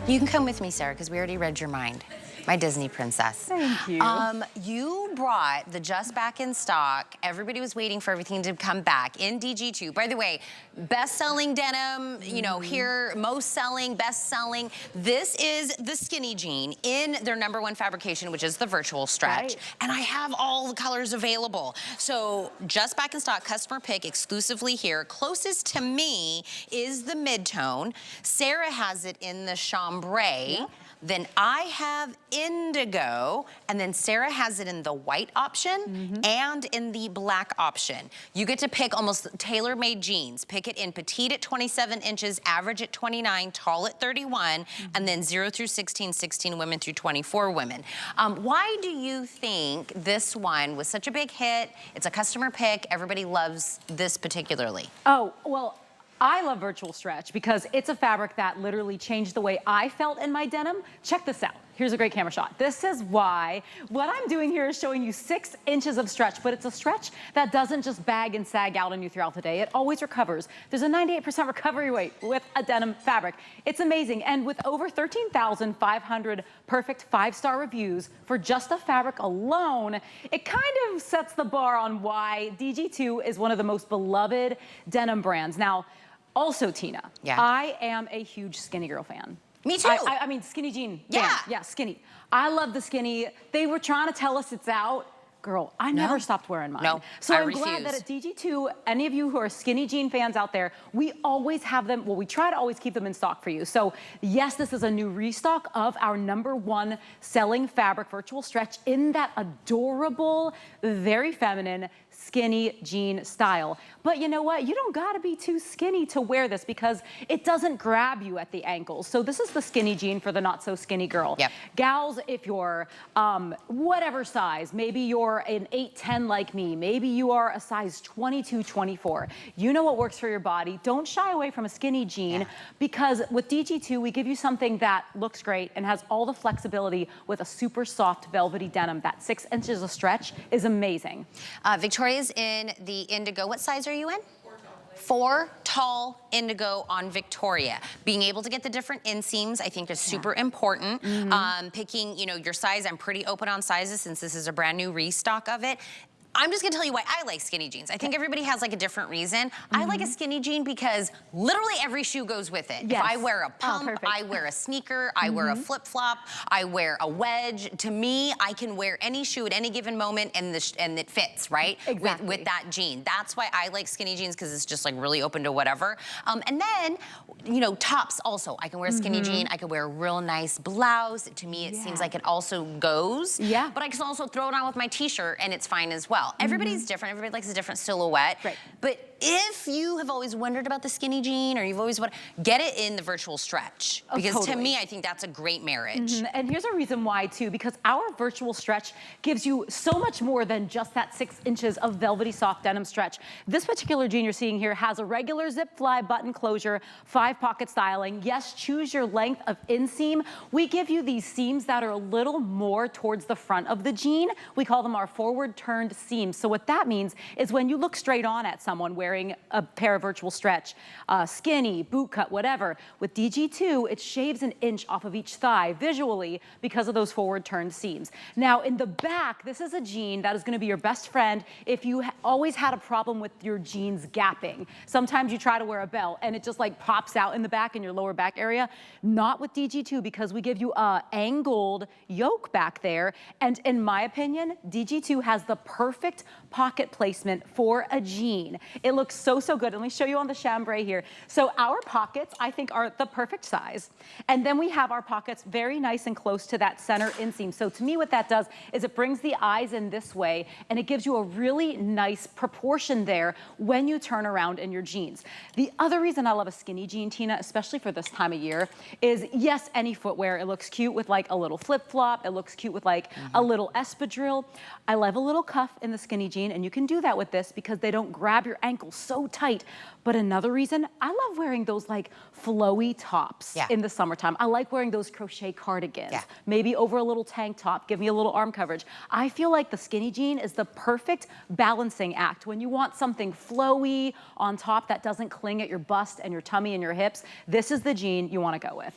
S1: You can come with me, Sarah, because we already read your mind. My Disney princess.
S8: Thank you.
S1: You brought the just back in stock. Everybody was waiting for everything to come back in DG2. By the way, best-selling denim, you know, here, most selling, best-selling. This is the skinny jean in their #1 fabrication, which is the virtual stretch. Right. And I have all the colors available. So just back in stock, customer pick exclusively here. Closest to me is the mid-tone. Sarah has it in the chambray. Yeah. Then I have indigo, and then Sarah has it in the white option and in the black option. You get to pick almost tailor-made jeans. Pick it in petite at 27 inches, average at 29, tall at 31, and then 0 through 16, 16 women through 24 women. Why do you think this one was such a big hit? It's a customer pick. Everybody loves this particularly.
S8: Oh, well, I love virtual stretch because it's a fabric that literally changed the way I felt in my denim. Check this out. Here's a great camera shot. This is why what I'm doing here is showing you 6 inches of stretch, but it's a stretch that doesn't just bag and sag out on you throughout the day. It always recovers. There's a 98% recovery rate with a denim fabric. It's amazing. And with over 13,500 perfect 5-star reviews for just the fabric alone, it kind of sets the bar on why DG2 is one of the most beloved denim brands. Now, also, Tina, I am a huge skinny girl fan.
S1: Me too.
S8: I mean, skinny jean. Yeah. Fan. Yeah, skinny. I love the skinny. They were trying to tell us it's out. Girl, I never stopped wearing mine.
S1: No,
S8: so I'm
S1: refuse.
S8: glad that at DG2, any of you who are skinny jean fans out there, we always have them, well, we try to always keep them in stock for you. So yes, this is a new restock of our #1 selling fabric, virtual stretch, in that adorable, very feminine, skinny jean style. But you know what? You don't gotta be too skinny to wear this because it doesn't grab you at the ankles. So this is the skinny jean for the not so skinny girl.
S1: Yep.
S8: Gals, if you're whatever size, maybe you're an 8'10" like me, maybe you are a size 22, 24. You know what works for your body. Don't shy away from a skinny jean because with DG2, we give you something that looks great and has all the flexibility with a super soft velvety denim. That 6 inches of stretch is amazing.
S1: Victoria's in the indigo. What size are you in? 4 tall indigo on Victoria. Being able to get the different inseams, I think, is super important. Picking, you know, your size. I'm pretty open on sizes since this is a brand new restock of it. I'm just gonna tell you why I like skinny jeans. I think everybody has like a different reason. I like a skinny jean because literally every shoe goes with it. If I wear a pump, I wear a sneaker, I wear a flip-flop, I wear a wedge. To me, I can wear any shoe at any given moment and it fits, right?
S8: Exactly.
S1: With that jean. That's why I like skinny jeans because it's just like really open to whatever. And then, you know, tops also. I can wear a skinny jean, I could wear a real nice blouse. To me, it seems like it also goes. But I can also throw it on with my t-shirt and it's fine as well. Everybody's different. Everybody likes a different silhouette. But if you have always wondered about the skinny jean or you've always wanted, get it in the virtual stretch. Because to me, I think that's a great marriage.
S8: And here's a reason why too, because our virtual stretch gives you so much more than just that 6 inches of velvety soft denim stretch. This particular jean you're seeing here has a regular zip fly button closure, 5-pocket styling. Yes, choose your length of inseam. We give you these seams that are a little more towards the front of the jean. We call them our forward turned seams. So what that means is when you look straight on at someone wearing a pair of virtual stretch, skinny, boot cut, whatever, with DG2, it shaves an inch off of each thigh visually because of those forward turned seams. Now in the back, this is a jean that is gonna be your best friend if you always had a problem with your jeans gapping. Sometimes you try to wear a belt and it just like pops out in the back in your lower back area. Not with DG2 because we give you a angled yoke back there. And in my opinion, DG2 has the perfect pocket placement for a jean. It looks so, so good. Let me show you on the chambray here. So our pockets, I think, are the perfect size. And then we have our pockets very nice and close to that center inseam. So to me, what that does is it brings the eyes in this way and it gives you a really nice proportion there when you turn around in your jeans. The other reason I love a skinny jean, Tina, especially for this time of year, is yes, any footwear, it looks cute with like a little flip-flop. It looks cute with like a little espadrille. I love a little cuff in the skinny jean, and you can do that with this because they don't grab your ankles so tight. But another reason, I love wearing those like flowy tops in the summertime. I like wearing those crochet cardigans, maybe over a little tank top, give me a little arm coverage. I feel like the skinny jean is the perfect balancing act. When you want something flowy on top that doesn't cling at your bust and your tummy and your hips, this is the jean you wanna go with.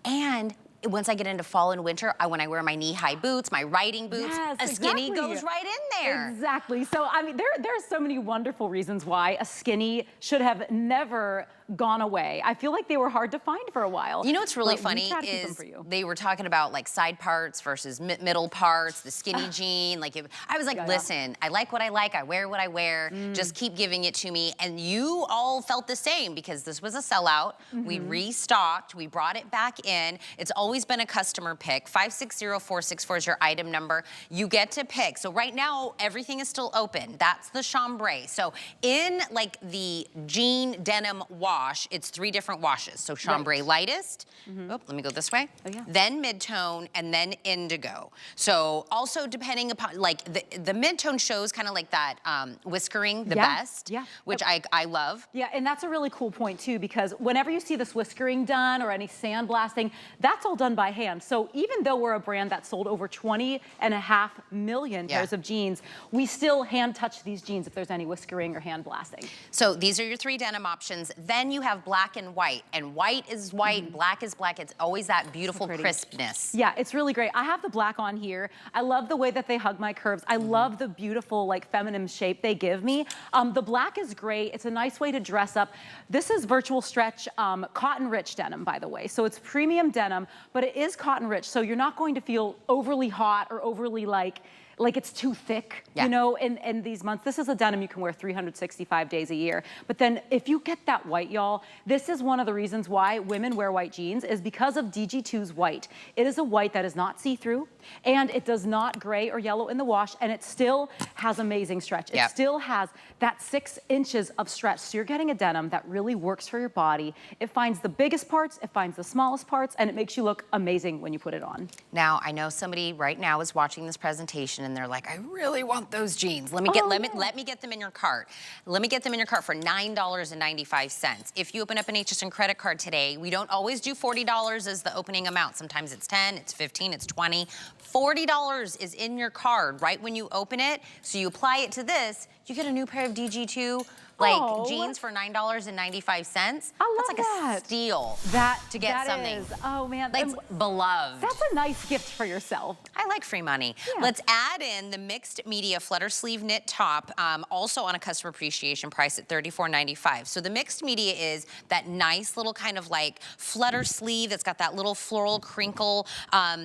S1: And once I get into fall and winter, when I wear my knee-high boots, my riding boots, a skinny goes right in there.
S8: Exactly. So, I mean, there are so many wonderful reasons why a skinny should have never gone away. I feel like they were hard to find for a while.
S1: You know what's really funny is they were talking about like side parts versus middle parts, the skinny jean. Like I was like, listen, I like what I like. I wear what I wear. Just keep giving it to me. And you all felt the same because this was a sellout. We restocked. We brought it back in. It's always been a customer pick. 560464 is your item number. You get to pick. So right now, everything is still open. That's the chambray. So in like the jean denim wash, it's 3 different washes. So chambray lightest, oh, let me go this way, then mid-tone, and then indigo. So also depending upon, like the mid-tone shows kind of like that whiskering the best, which I love.
S8: Yeah, and that's a really cool point too, because whenever you see this whiskering done or any sandblasting, that's all done by hand. So even though we're a brand that sold over 20.5 million pairs of jeans, we still hand touch these jeans if there's any whiskering or hand blasting.
S1: So these are your 3 denim options. Then you have black and white is white, black is black. It's always that beautiful crispness.
S8: Yeah, it's really great. I have the black on here. I love the way that they hug my curves. I love the beautiful like feminine shape they give me. The black is great. It's a nice way to dress up. This is virtual stretch cotton rich denim, by the way. So it's premium denim, but it is cotton rich. So you're not going to feel overly hot or overly like it's too thick, you know, in these months. This is a denim you can wear 365 days a year. But then if you get that white, y'all, this is one of the reasons why women wear white jeans is because of DG2's white. It is a white that is not see-through, and it does not gray or yellow in the wash, and it still has amazing stretch. It still has that 6 inches of stretch. So you're getting a denim that really works for your body. It finds the biggest parts, it finds the smallest parts, and it makes you look amazing when you put it on.
S1: Now, I know somebody right now is watching this presentation and they're like, I really want those jeans. Let me get them in your cart. Let me get them in your cart for $9.95. If you open up an HSN credit card today, we don't always do $40 as the opening amount. Sometimes it's 10, it's 15, it's 20. $40 is in your card right when you open it. So you apply it to this, you get a new pair of DG2 jeans for $9.95.
S8: I love
S1: That's like a steal to get something.
S8: Oh man,
S1: that's beloved.
S8: That's a nice gift for yourself.
S1: I like free money. Let's add in the mixed media flutter sleeve knit top, also on a customer appreciation price at $34.95. So the mixed media is that nice little kind of like flutter sleeve that's got that little floral crinkle,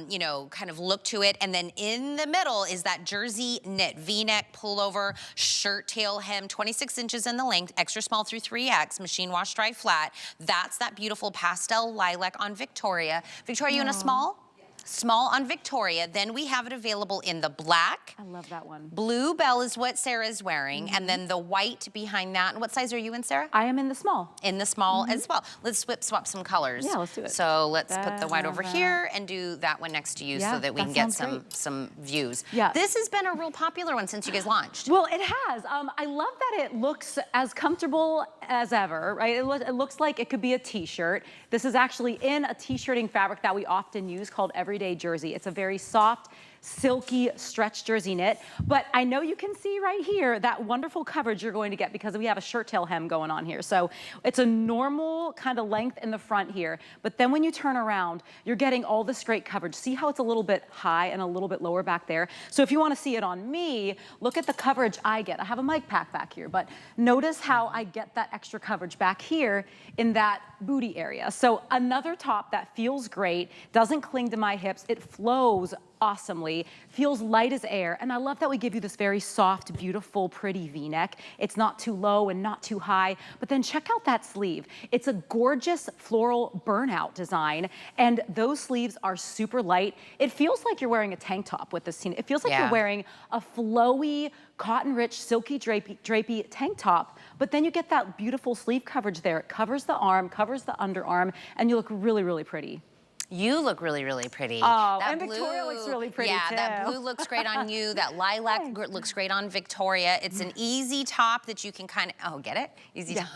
S1: you know, kind of look to it. And then in the middle is that jersey knit V-neck pullover shirt tail hem, 26 inches in the length, extra small through 3X, machine wash dry flat. That's that beautiful pastel lilac on Victoria. Victoria, you in a small? Small on Victoria. Then we have it available in the black.
S8: I love that one.
S1: Blue Bell is what Sarah's wearing, and then the white behind that. And what size are you in, Sarah?
S8: I am in the small.
S1: In the small as well. Let's swap some colors.
S8: Yeah, let's do it.
S1: So let's put the white over here and do that one next to you so that we can get some views.
S8: Yeah.
S1: This has been a real popular one since you guys launched.
S8: Well, it has. I love that it looks as comfortable as ever, right? It looks like it could be a t-shirt. This is actually in a t-shirting fabric that we often use called Everyday Jersey. It's a very soft, silky stretch jersey knit, but I know you can see right here that wonderful coverage you're going to get because we have a shirt tail hem going on here. So it's a normal kind of length in the front here, but then when you turn around, you're getting all this great coverage. See how it's a little bit high and a little bit lower back there? So if you want to see it on me, look at the coverage I get. I have a mic pack back here, but notice how I get that extra coverage back here in that booty area. So another top that feels great, doesn't cling to my hips, it flows awesomely, feels light as air, and I love that we give you this very soft, beautiful, pretty V-neck. It's not too low and not too high, but then check out that sleeve. It's a gorgeous floral burnout design, and those sleeves are super light. It feels like you're wearing a tank top with this scene. It feels like you're wearing a flowy, cotton-rich, silky, drapey tank top, but then you get that beautiful sleeve coverage there. It covers the arm, covers the underarm, and you look really, really pretty.
S1: You look really, really pretty.
S8: Oh, and Victoria looks really pretty too.
S1: Yeah, that blue looks great on you. That lilac looks great on Victoria. It's an easy top that you can kind of, get it? Easy top.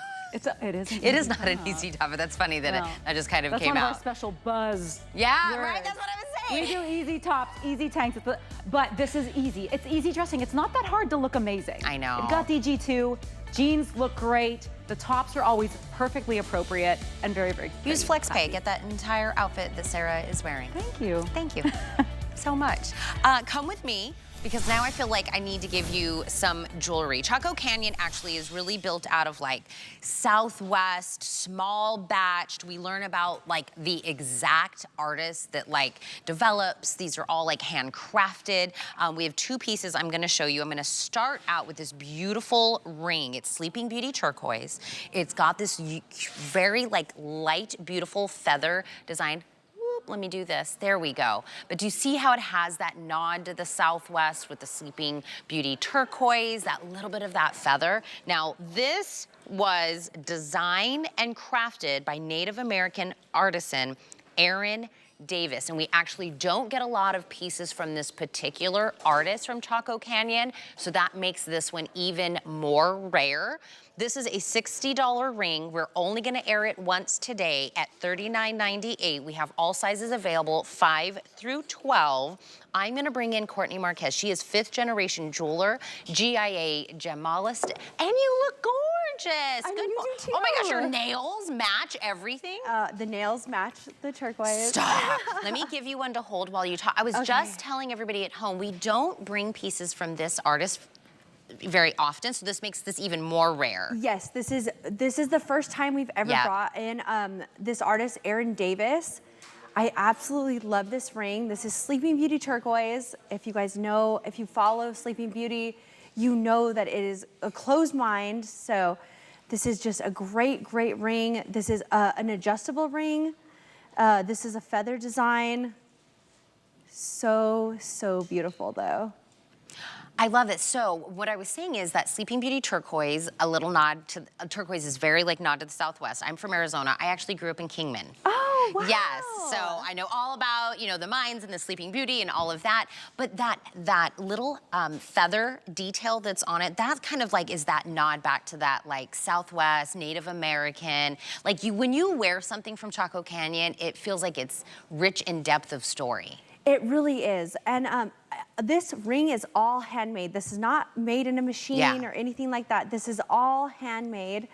S8: It is.
S1: It is not an easy top, but that's funny that that just kind of
S8: that's
S1: came
S8: one
S1: out.
S8: Of our special buzz.
S1: Yeah,
S8: words.
S1: right. That's what I was saying.
S8: We do easy tops, easy tanks, but this is easy. It's easy dressing. It's not that hard to look amazing.
S1: I know.
S8: You've got DG2. Jeans look great. The tops are always perfectly appropriate and very, very good.
S1: Use FlexPay. Get that entire outfit that Sarah is wearing.
S8: Thank you.
S1: Thank you so much. Come with me, because now I feel like I need to give you some jewelry. Chaco Canyon actually is really built out of like Southwest, small batched. We learn about like the exact artist that like develops. These are all like handcrafted. We have two pieces I'm gonna show you. I'm gonna start out with this beautiful ring. It's Sleeping Beauty turquoise. It's got this very like light, beautiful feather design. Let me do this. There we go. But do you see how it has that nod to the Southwest with the Sleeping Beauty turquoise, that little bit of that feather? Now, this was designed and crafted by Native American artisan Aaron Davis, and we actually don't get a lot of pieces from this particular artist from Chaco Canyon, so that makes this one even more rare. This is a $60 ring. We're only gonna air it once today at $39.98. We have all sizes available, 5 through 12. I'm gonna bring in Courtney Marquez. She is 5th generation jeweler, GIA gemologist, and you look gorgeous.
S9: I know you do too.
S1: Oh my gosh, your nails match everything?
S9: The nails match the turquoise.
S1: Stop. Let me give you one to hold while you talk. I was just telling everybody at home, we don't bring pieces from this artist very often, so this makes this even more rare.
S9: Yes, this is the first time we've ever brought in this artist, Aaron Davis. I absolutely love this ring. This is Sleeping Beauty turquoise. If you guys know, if you follow Sleeping Beauty, you know that it is a closed mind. So this is just a great, great ring. This is an adjustable ring. This is a feather design. So, so beautiful though.
S1: I love it. So what I was saying is that Sleeping Beauty turquoise, a little nod to turquoise is very like nod to the Southwest. I'm from Arizona. I actually grew up in Kingman.
S9: Oh, wow.
S1: Yes, so I know all about, you know, the mines and the Sleeping Beauty and all of that. But that little feather detail that's on it, that kind of like is that nod back to that like Southwest, Native American. Like when you wear something from Chaco Canyon, it feels like it's rich in depth of story.
S9: It really is. And this ring is all handmade. This is not made in a machine or anything like that. This is all handmade.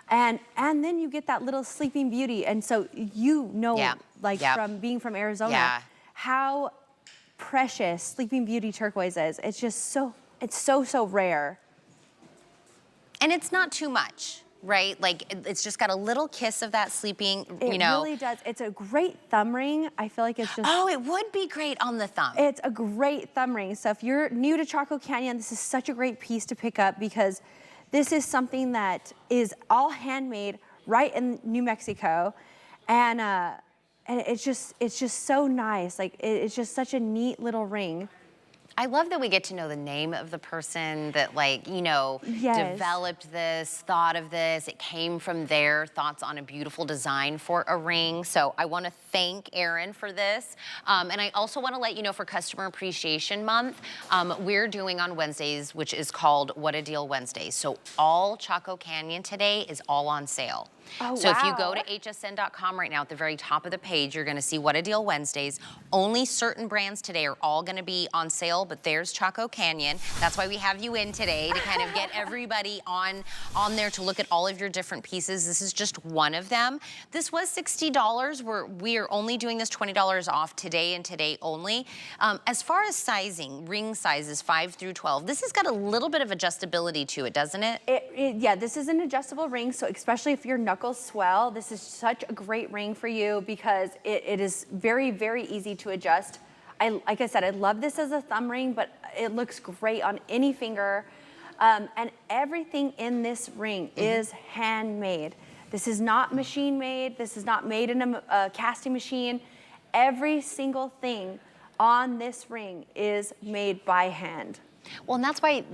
S9: And then you get that little Sleeping Beauty. And so you know, like from being from Arizona, how precious Sleeping Beauty turquoise is. It's just so, it's so, so rare.
S1: And it's not too much. Right? Like it's just got a little kiss of that sleeping, you know.
S9: It really does. It's a great thumb ring. I feel like it's just...
S1: Oh, it would be great on the thumb.
S9: It's a great thumb ring. So if you're new to Chaco Canyon, this is such a great piece to pick up because this is something that is all handmade right in New Mexico. And it's just so nice. Like it's just such a neat little ring.
S1: I love that we get to know the name of the person that like, you know, developed this, thought of this. It came from their thoughts on a beautiful design for a ring. So I want to thank Aaron for this. And I also want to let you know for Customer Appreciation Month, we're doing on Wednesdays, which is called What a Deal Wednesdays. So all Chaco Canyon today is all on sale.
S9: Oh,
S1: so if you go to hsn.com right now, at the very top of the page, you're gonna see What a Deal Wednesdays. Only certain brands today are all gonna be on sale, but there's Chaco Canyon. That's why we have you in today, to kind of get everybody on there to look at all of your different pieces. This is just one of them. This was $60. We are only doing this $20 off today and today only. As far as sizing, ring sizes 5 through 12, this has got a little bit of adjustability to it, doesn't it?
S9: Yeah, this is an adjustable ring, so especially if your knuckles swell, this is such a great ring for you because it is very, very easy to adjust. Like I said, I love this as a thumb ring, but it looks great on any finger. And everything in this ring is handmade. This is not machine made. This is not made in a casting machine. Every single thing on this ring is made by hand.
S1: Well, and that's why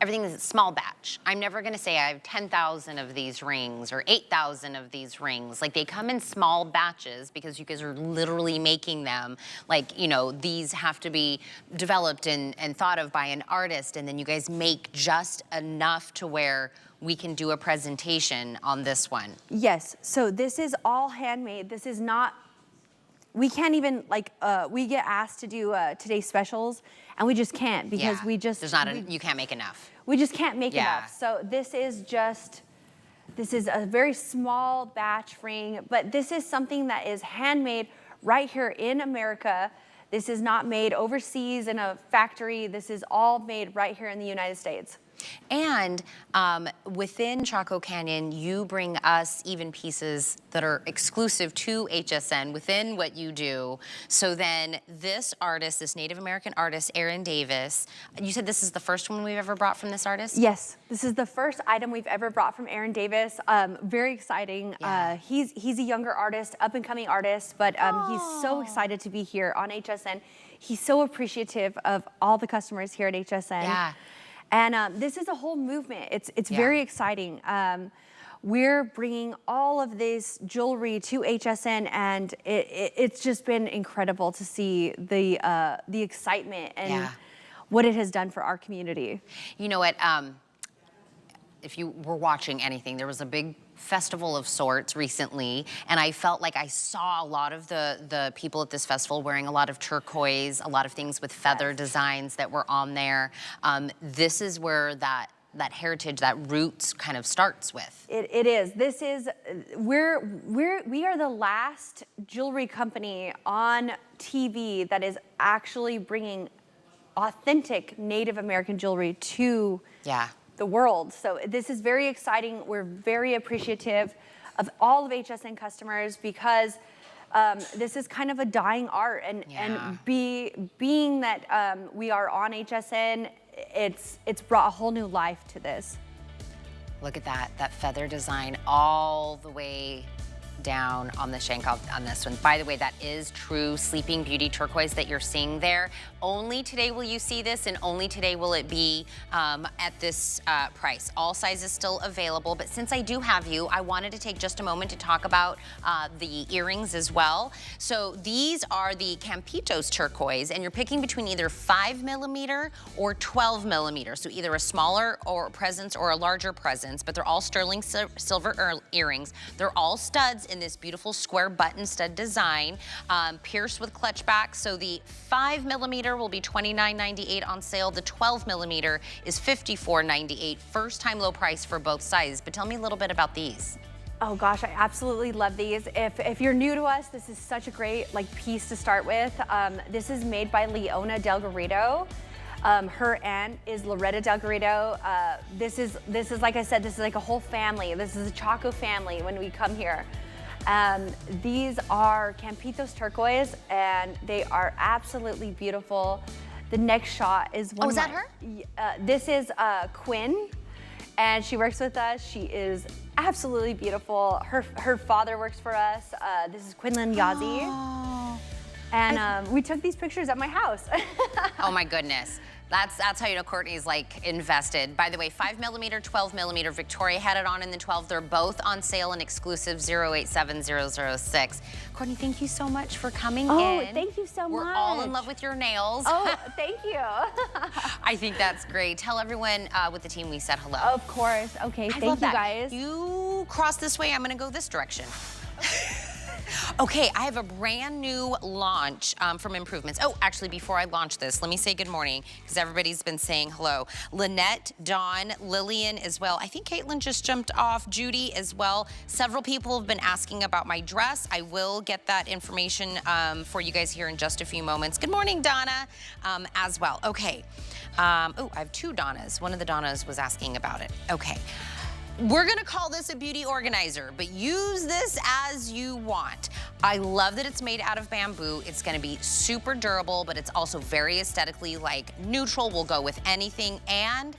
S1: everything is small batch. I'm never gonna say I have 10,000 of these rings or 8,000 of these rings. Like they come in small batches because you guys are literally making them. Like, you know, these have to be developed and thought of by an artist, and then you guys make just enough to where we can do a presentation on this one.
S9: Yes, so this is all handmade. This is not we can't even, like, we get asked to do today's specials, and we just can't because we just
S1: you can't make enough.
S9: We just can't make enough. So this is a very small batch ring, but this is something that is handmade right here in America. This is not made overseas in a factory. This is all made right here in the United States.
S1: And within Chaco Canyon, you bring us even pieces that are exclusive to HSN within what you do. So then this artist, this Native American artist, Aaron Davis, you said this is the first one we've ever brought from this artist?
S9: Yes, this is the first item we've ever brought from Aaron Davis. Very exciting. He's a younger artist, up and coming artist, but he's so excited to be here on HSN. He's so appreciative of all the customers here at HSN.
S1: Yeah.
S9: And this is a whole movement. It's very exciting. We're bringing all of this jewelry to HSN, and it's just been incredible to see the excitement and what it has done for our community.
S1: You know what? If you were watching anything, there was a big festival of sorts recently, and I felt like I saw a lot of the people at this festival wearing a lot of turquoise, a lot of things with feather designs that were on there. This is where that heritage, that roots kind of starts with.
S9: It is. This is, we are the last jewelry company on TV that is actually bringing authentic Native American jewelry to the world. So this is very exciting. We're very appreciative of all of HSN customers because this is kind of a dying art, and being that we are on HSN, it's brought a whole new life to this.
S1: Look at that feather design all the way down on the shank on this one. By the way, that is true Sleeping Beauty turquoise that you're seeing there. Only today will you see this, and only today will it be at this price. All sizes still available, but since I do have you, I wanted to take just a moment to talk about the earrings as well. So these are the Campitos turquoise, and you're picking between either 5mm or 12mm. So either a smaller or presence or a larger presence, but they're all sterling silver earrings. They're all studs in this beautiful square button stud design, pierced with clutch back. So the 5mm will be $29.98 on sale. The 12mm is $54.98. First time low price for both sizes. But tell me a little bit about these.
S9: Oh gosh, I absolutely love these. If you're new to us, this is such a great piece to start with. This is made by Leona Delgarito. Her aunt is Loretta Delgarito. This is like I said, this is like a whole family. This is a Chaco family when we come here. These are Campitos turquoise, and they are absolutely beautiful. The next shot is one.
S1: Oh, is that her?
S9: This is Quinn, and she works with us. She is absolutely beautiful. Her father works for us. This is Quinlan Yazi. Oh. And we took these pictures at my house.
S1: Oh my goodness. That's how you know Courtney's like invested. By the way, 5mm, 12mm, Victoria had it on in the 12. They're both on sale and exclusive 087006. Courtney, thank you so much for coming in.
S9: Oh, thank you so much.
S1: We're all in love with your nails.
S9: Oh, thank you.
S1: I think that's great. Tell everyone with the team we said hello.
S9: Of course. Okay, thank you guys.
S1: You cross this way, I'm gonna go this direction. Okay, I have a brand new launch from Improvements. Oh, actually, before I launch this, let me say good morning, because everybody's been saying hello. Lynette, Dawn, Lillian as well. I think Caitlin just jumped off, Judy as well. Several people have been asking about my dress. I will get that information for you guys here in just a few moments. Good morning, Donna, as well. Okay, oh, I have two Donnas. One of the Donnas was asking about it. Okay. We're gonna call this a beauty organizer, but use this as you want. I love that it's made out of bamboo. It's gonna be super durable, but it's also very aesthetically neutral, will go with anything, and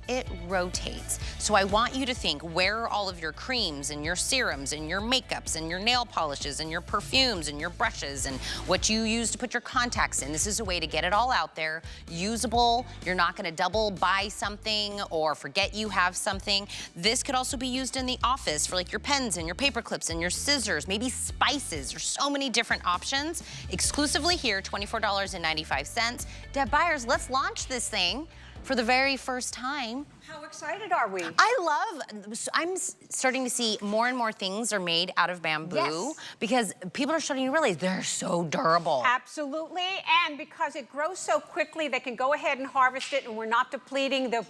S1: it rotates. So I want you to think, where are all of your creams and your serums and your makeups and your nail polishes and your perfumes and your brushes and what you use to put your contacts in? This is a way to get it all out there, usable. You're not gonna double buy something or forget you have something. This could also be used in the office for your pens and your paper clips and your scissors, maybe spices. There's so many different options. Exclusively here, $24.95. Deb Byers, let's launch this thing. for the very first time.
S10: How excited are we?
S1: I'm starting to see more and more things are made out of bamboo because people are starting to realize they're so durable.
S10: Absolutely, and because it grows so quickly, they can go ahead and harvest it, and we're not depleting the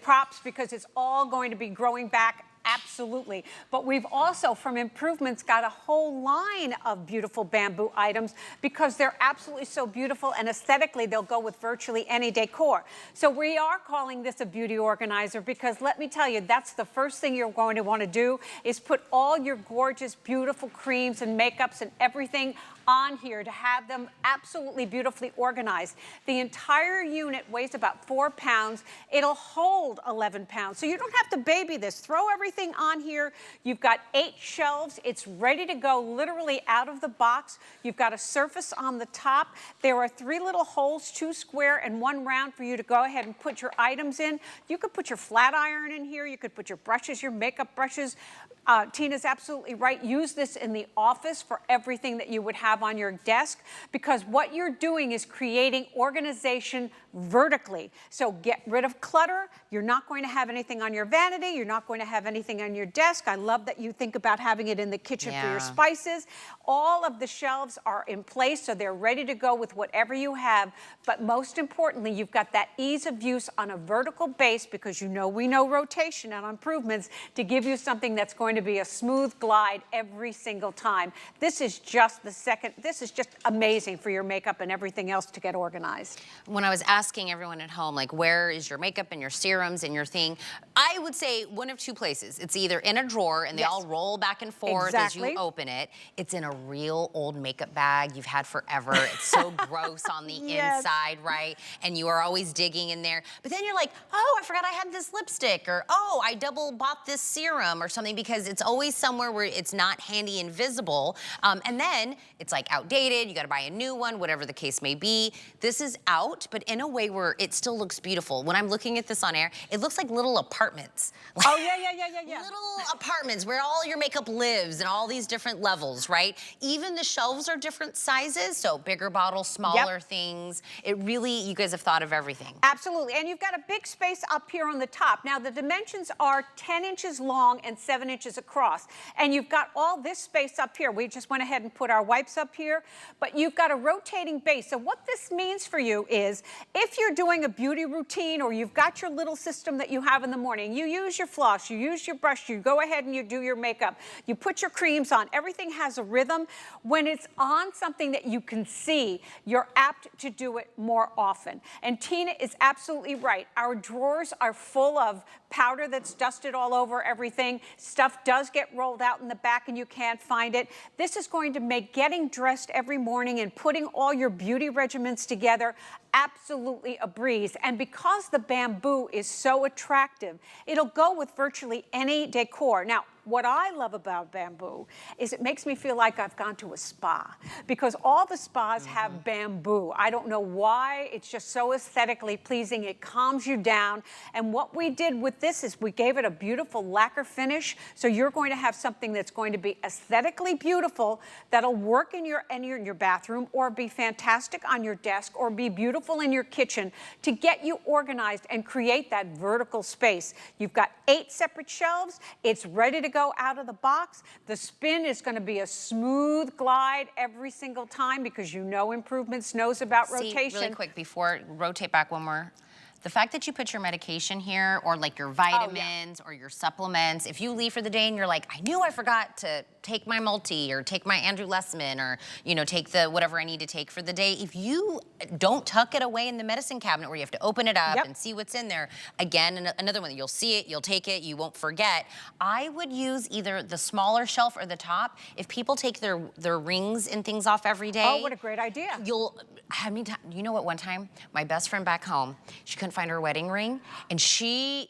S10: props because it's all going to be growing back. Absolutely. But we've also, from Improvements, got a whole line of beautiful bamboo items because they're absolutely so beautiful, and aesthetically, they'll go with virtually any decor. So we are calling this a beauty organizer because let me tell you, that's the first thing you're going to want to do is put all your gorgeous, beautiful creams and makeups and everything on here to have them absolutely beautifully organized. The entire unit weighs about 4 pounds. It'll hold 11 pounds. So you don't have to baby this. Throw everything on here. You've got 8 shelves. It's ready to go literally out of the box. You've got a surface on the top. There are 3 little holes, 2 square and 1 round for you to go ahead and put your items in. You could put your flat iron in here. You could put your brushes, your makeup brushes. Tina's absolutely right. Use this in the office for everything that you would have on your desk because what you're doing is creating organization vertically. So get rid of clutter. You're not going to have anything on your vanity. You're not going to have anything on your desk. I love that you think about having it in the kitchen for your spices. All of the shelves are in place, so they're ready to go with whatever you have. But most importantly, you've got that ease of use on a vertical base because we know rotation and Improvements to give you something that's going to be a smooth glide every single time. This is just this is just amazing for your makeup and everything else to get organized.
S1: When I was asking everyone at home, like, where is your makeup and your serums and your thing, I would say one of 2 places. It's either in a drawer and they all roll back and forth as you open it. It's in a real old makeup bag you've had forever. It's so gross on the inside, right? And you are always digging in there. But then you're like, oh, I forgot I had this lipstick, or oh, I double bought this serum or something, because it's always somewhere where it's not handy and visible. And then it's like outdated, you gotta buy a new one, whatever the case may be. This is out, but in a way where it still looks beautiful. When I'm looking at this on air, it looks like little apartments.
S10: Oh, yeah.
S1: Little apartments where all your makeup lives and all these different levels, right? Even the shelves are different sizes, so bigger bottles, smaller things. It really, you guys have thought of everything.
S10: Absolutely, and you've got a big space up here on the top. Now, the dimensions are 10 inches long and 7 inches across, and you've got all this space up here. We just went ahead and put our wipes up here, but you've got a rotating base. So what this means for you is if you're doing a beauty routine or you've got your little system that you have in the morning, you use your floss, you use your brush, you go ahead and you do your makeup, you put your creams on, everything has a rhythm. When it's on something that you can see, you're apt to do it more often. And Tina is absolutely right. Our drawers are full of powder that's dusted all over everything. Stuff does get rolled out in the back and you can't find it. This is going to make getting dressed every morning and putting all your beauty regimens together absolutely a breeze. And because the bamboo is so attractive, it'll go with virtually any decor. Now, what I love about bamboo is it makes me feel like I've gone to a spa because all the spas have bamboo. I don't know why. It's just so aesthetically pleasing. It calms you down. And what we did with this is we gave it a beautiful lacquer finish. So you're going to have something that's going to be aesthetically beautiful that'll work in your bathroom or be fantastic on your desk or be beautiful in your kitchen to get you organized and create that vertical space. You've got 8 separate shelves. It's ready to go out of the box. The spin is going to be a smooth glide every single time because Improvements knows about rotation.
S1: Really quick, before, rotate back one more. The fact that you put your medication here or like your vitamins or your supplements, if you leave for the day and you're like, I knew I forgot to take my multi or take my Andrew Lessman or, take the whatever I need to take for the day, if you don't tuck it away in the medicine cabinet where you have to open it up and see what's in there, again, another one, you'll see it, you'll take it, you won't forget. I would use either the smaller shelf or the top. If people take their rings and things off every day.
S10: Oh, what a great idea.
S1: You know what, one time, my best friend back home, she couldn't find her wedding ring, and she's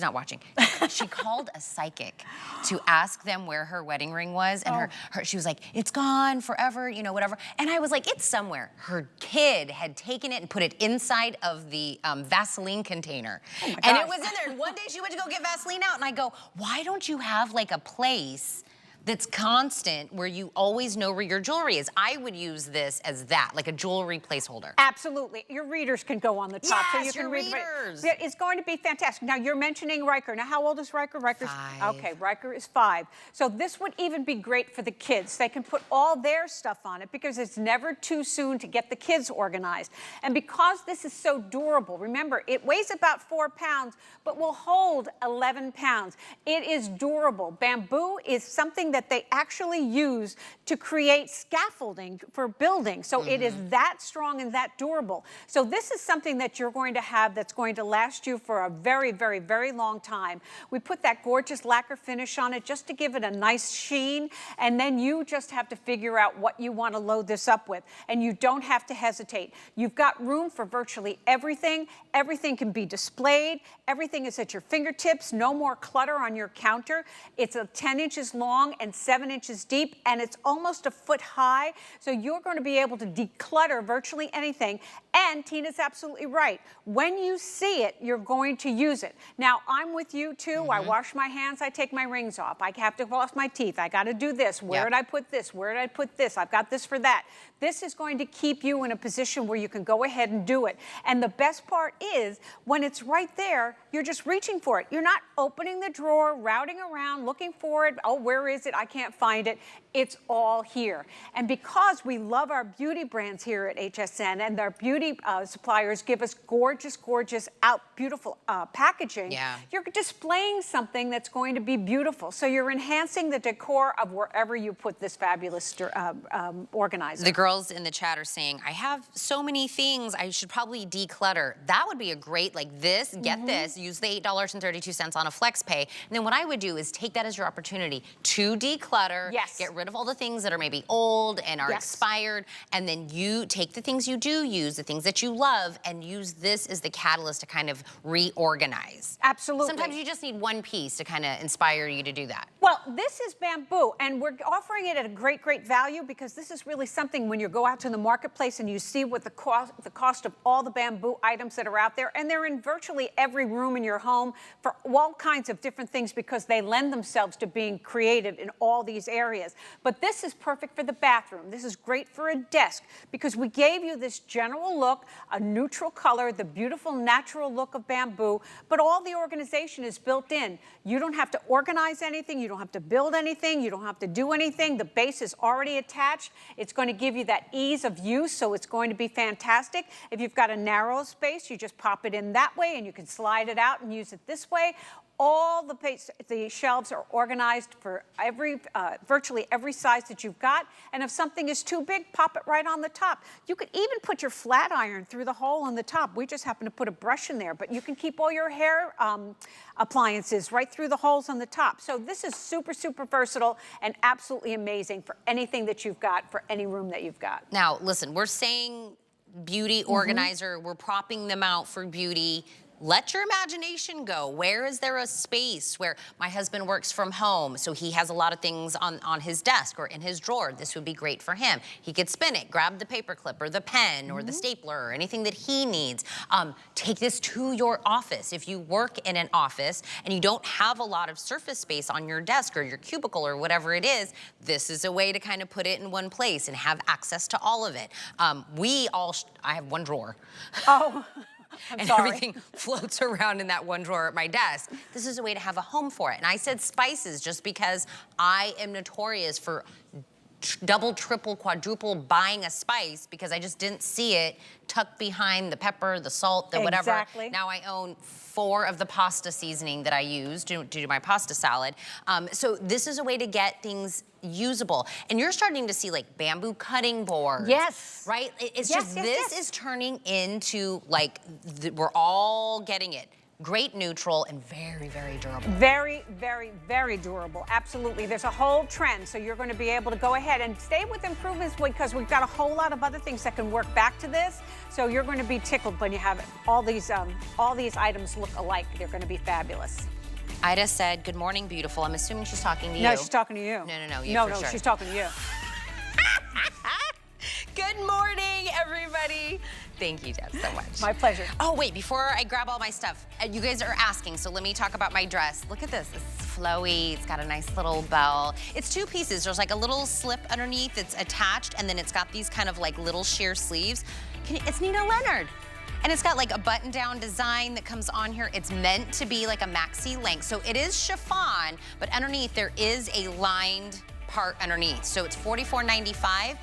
S1: not watching. She called a psychic to ask them where her wedding ring was, and she was like, it's gone forever, whatever. And I was like, it's somewhere. Her kid had taken it and put it inside of the Vaseline container. Oh and it was in there. And one day she went to go get Vaseline out, and I go, why don't you have like a place that's constant, where you always know where your jewelry is. I would use this as that, like a jewelry placeholder.
S10: Absolutely. Your readers can go on the top.
S1: Yes,
S10: so you can
S1: your
S10: read.
S1: readers.
S10: It's going to be fantastic. Now, you're mentioning Riker. Now, how old is Riker? Riker's
S1: 5.
S10: Okay, Riker is 5. So this would even be great for the kids. They can put all their stuff on it because it's never too soon to get the kids organized. And because this is so durable, remember, it weighs about 4 pounds, but will hold 11 pounds. It is durable. Bamboo is something that they actually use to create scaffolding for building. So it is that strong and that durable. So this is something that you're going to have that's going to last you for a very, very, very long time. We put that gorgeous lacquer finish on it just to give it a nice sheen. And then you just have to figure out what you want to load this up with. And you don't have to hesitate. You've got room for virtually everything. Everything can be displayed. Everything is at your fingertips. No more clutter on your counter. It's 10 inches long and 7 inches deep, and it's almost a foot high. So you're going to be able to declutter virtually anything. And Tina's absolutely right. When you see it, you're going to use it. Now, I'm with you too. I wash my hands, I take my rings off. I have to floss my teeth. I got to do this. Where did I put this? Where did I put this? I've got this for that. This is going to keep you in a position where you can go ahead and do it. And the best part is when it's right there, you're just reaching for it. You're not opening the drawer, routing around, looking for it. Oh, where is it? I can't find it. It's all here. And because we love our beauty brands here at HSN and our beauty suppliers give us gorgeous, gorgeous, beautiful packaging, you're displaying something that's going to be beautiful. So you're enhancing the decor of wherever you put this fabulous organizer.
S1: The girls in the chat are saying, I have so many things, I should probably declutter. That would be a great, like this, get this, use the $8.32 on a flex pay. And then what I would do is take that as your opportunity to declutter, get rid of all the things that are maybe old and are expired, and then you take the things you do use, the things that you love, and use this as the catalyst to kind of reorganize.
S10: Absolutely.
S1: Sometimes you just need one piece to kind of inspire you to do that.
S10: Well, this is bamboo, and we're offering it at a great, great value because this is really something when you go out to the marketplace and you see what the cost of all the bamboo items that are out there, and they're in virtually every room in your home for all kinds of different things because they lend themselves to being creative in all these areas. But this is perfect for the bathroom. This is great for a desk because we gave you this general look, a neutral color, the beautiful natural look of bamboo, but all the organization is built in. You don't have to organize anything. You don't have to build anything. You don't have to do anything. The base is already attached. It's going to give you that ease of use, so it's going to be fantastic. If you've got a narrow space, you just pop it in that way and you can slide it out and use it this way. All the shelves are organized for virtually every size that you've got. And if something is too big, pop it right on the top. You could even put your flat iron through the hole in the top. We just happen to put a brush in there, but you can keep all your hair appliances right through the holes on the top. So this is super, super versatile and absolutely amazing for anything that you've got, for any room that you've got.
S1: Now, listen, we're saying beauty organizer, we're propping them out for beauty. Let your imagination go. Where is there a space where my husband works from home, so he has a lot of things on his desk or in his drawer? This would be great for him. He could spin it, grab the paper clip or the pen or the stapler or anything that he needs. Take this to your office. If you work in an office and you don't have a lot of surface space on your desk or your cubicle or whatever it is, this is a way to kind of put it in one place and have access to all of it. I have one drawer.
S10: Oh.
S1: And everything floats around in that one drawer at my desk. This is a way to have a home for it. And I said spices just because I am notorious for double, triple, quadruple buying a spice because I just didn't see it tucked behind the pepper, the salt, the whatever.
S10: Exactly.
S1: Now I own 4 of the pasta seasoning that I use to do my pasta salad. So this is a way to get things usable. And you're starting to see like bamboo cutting boards.
S10: Yes.
S1: Right? It's just, this is turning into like, we're all getting it. Great neutral and very, very durable.
S10: Very, very, very durable. Absolutely. There's a whole trend, so you're going to be able to go ahead and stay with improvements because we've got a whole lot of other things that can work back to this. So you're going to be tickled when you have it. All these items look alike. They're going to be fabulous.
S1: Ida said, "Good morning, beautiful." I'm assuming she's talking to you.
S10: No, she's talking to you.
S1: No,
S10: No, she's talking to you.
S1: Good morning, everybody. Thank you, Deb, so much.
S10: My pleasure.
S1: Oh, wait, before I grab all my stuff, you guys are asking, so let me talk about my dress. Look at this. This is flowy. It's got a nice little bell. It's two pieces. There's like a little slip underneath that's attached, and then it's got these kind of like little sheer sleeves. It's Nina Leonard. And it's got like a button-down design that comes on here. It's meant to be like a maxi length. So it is chiffon, but underneath there is a lined part underneath. So it's $44.95.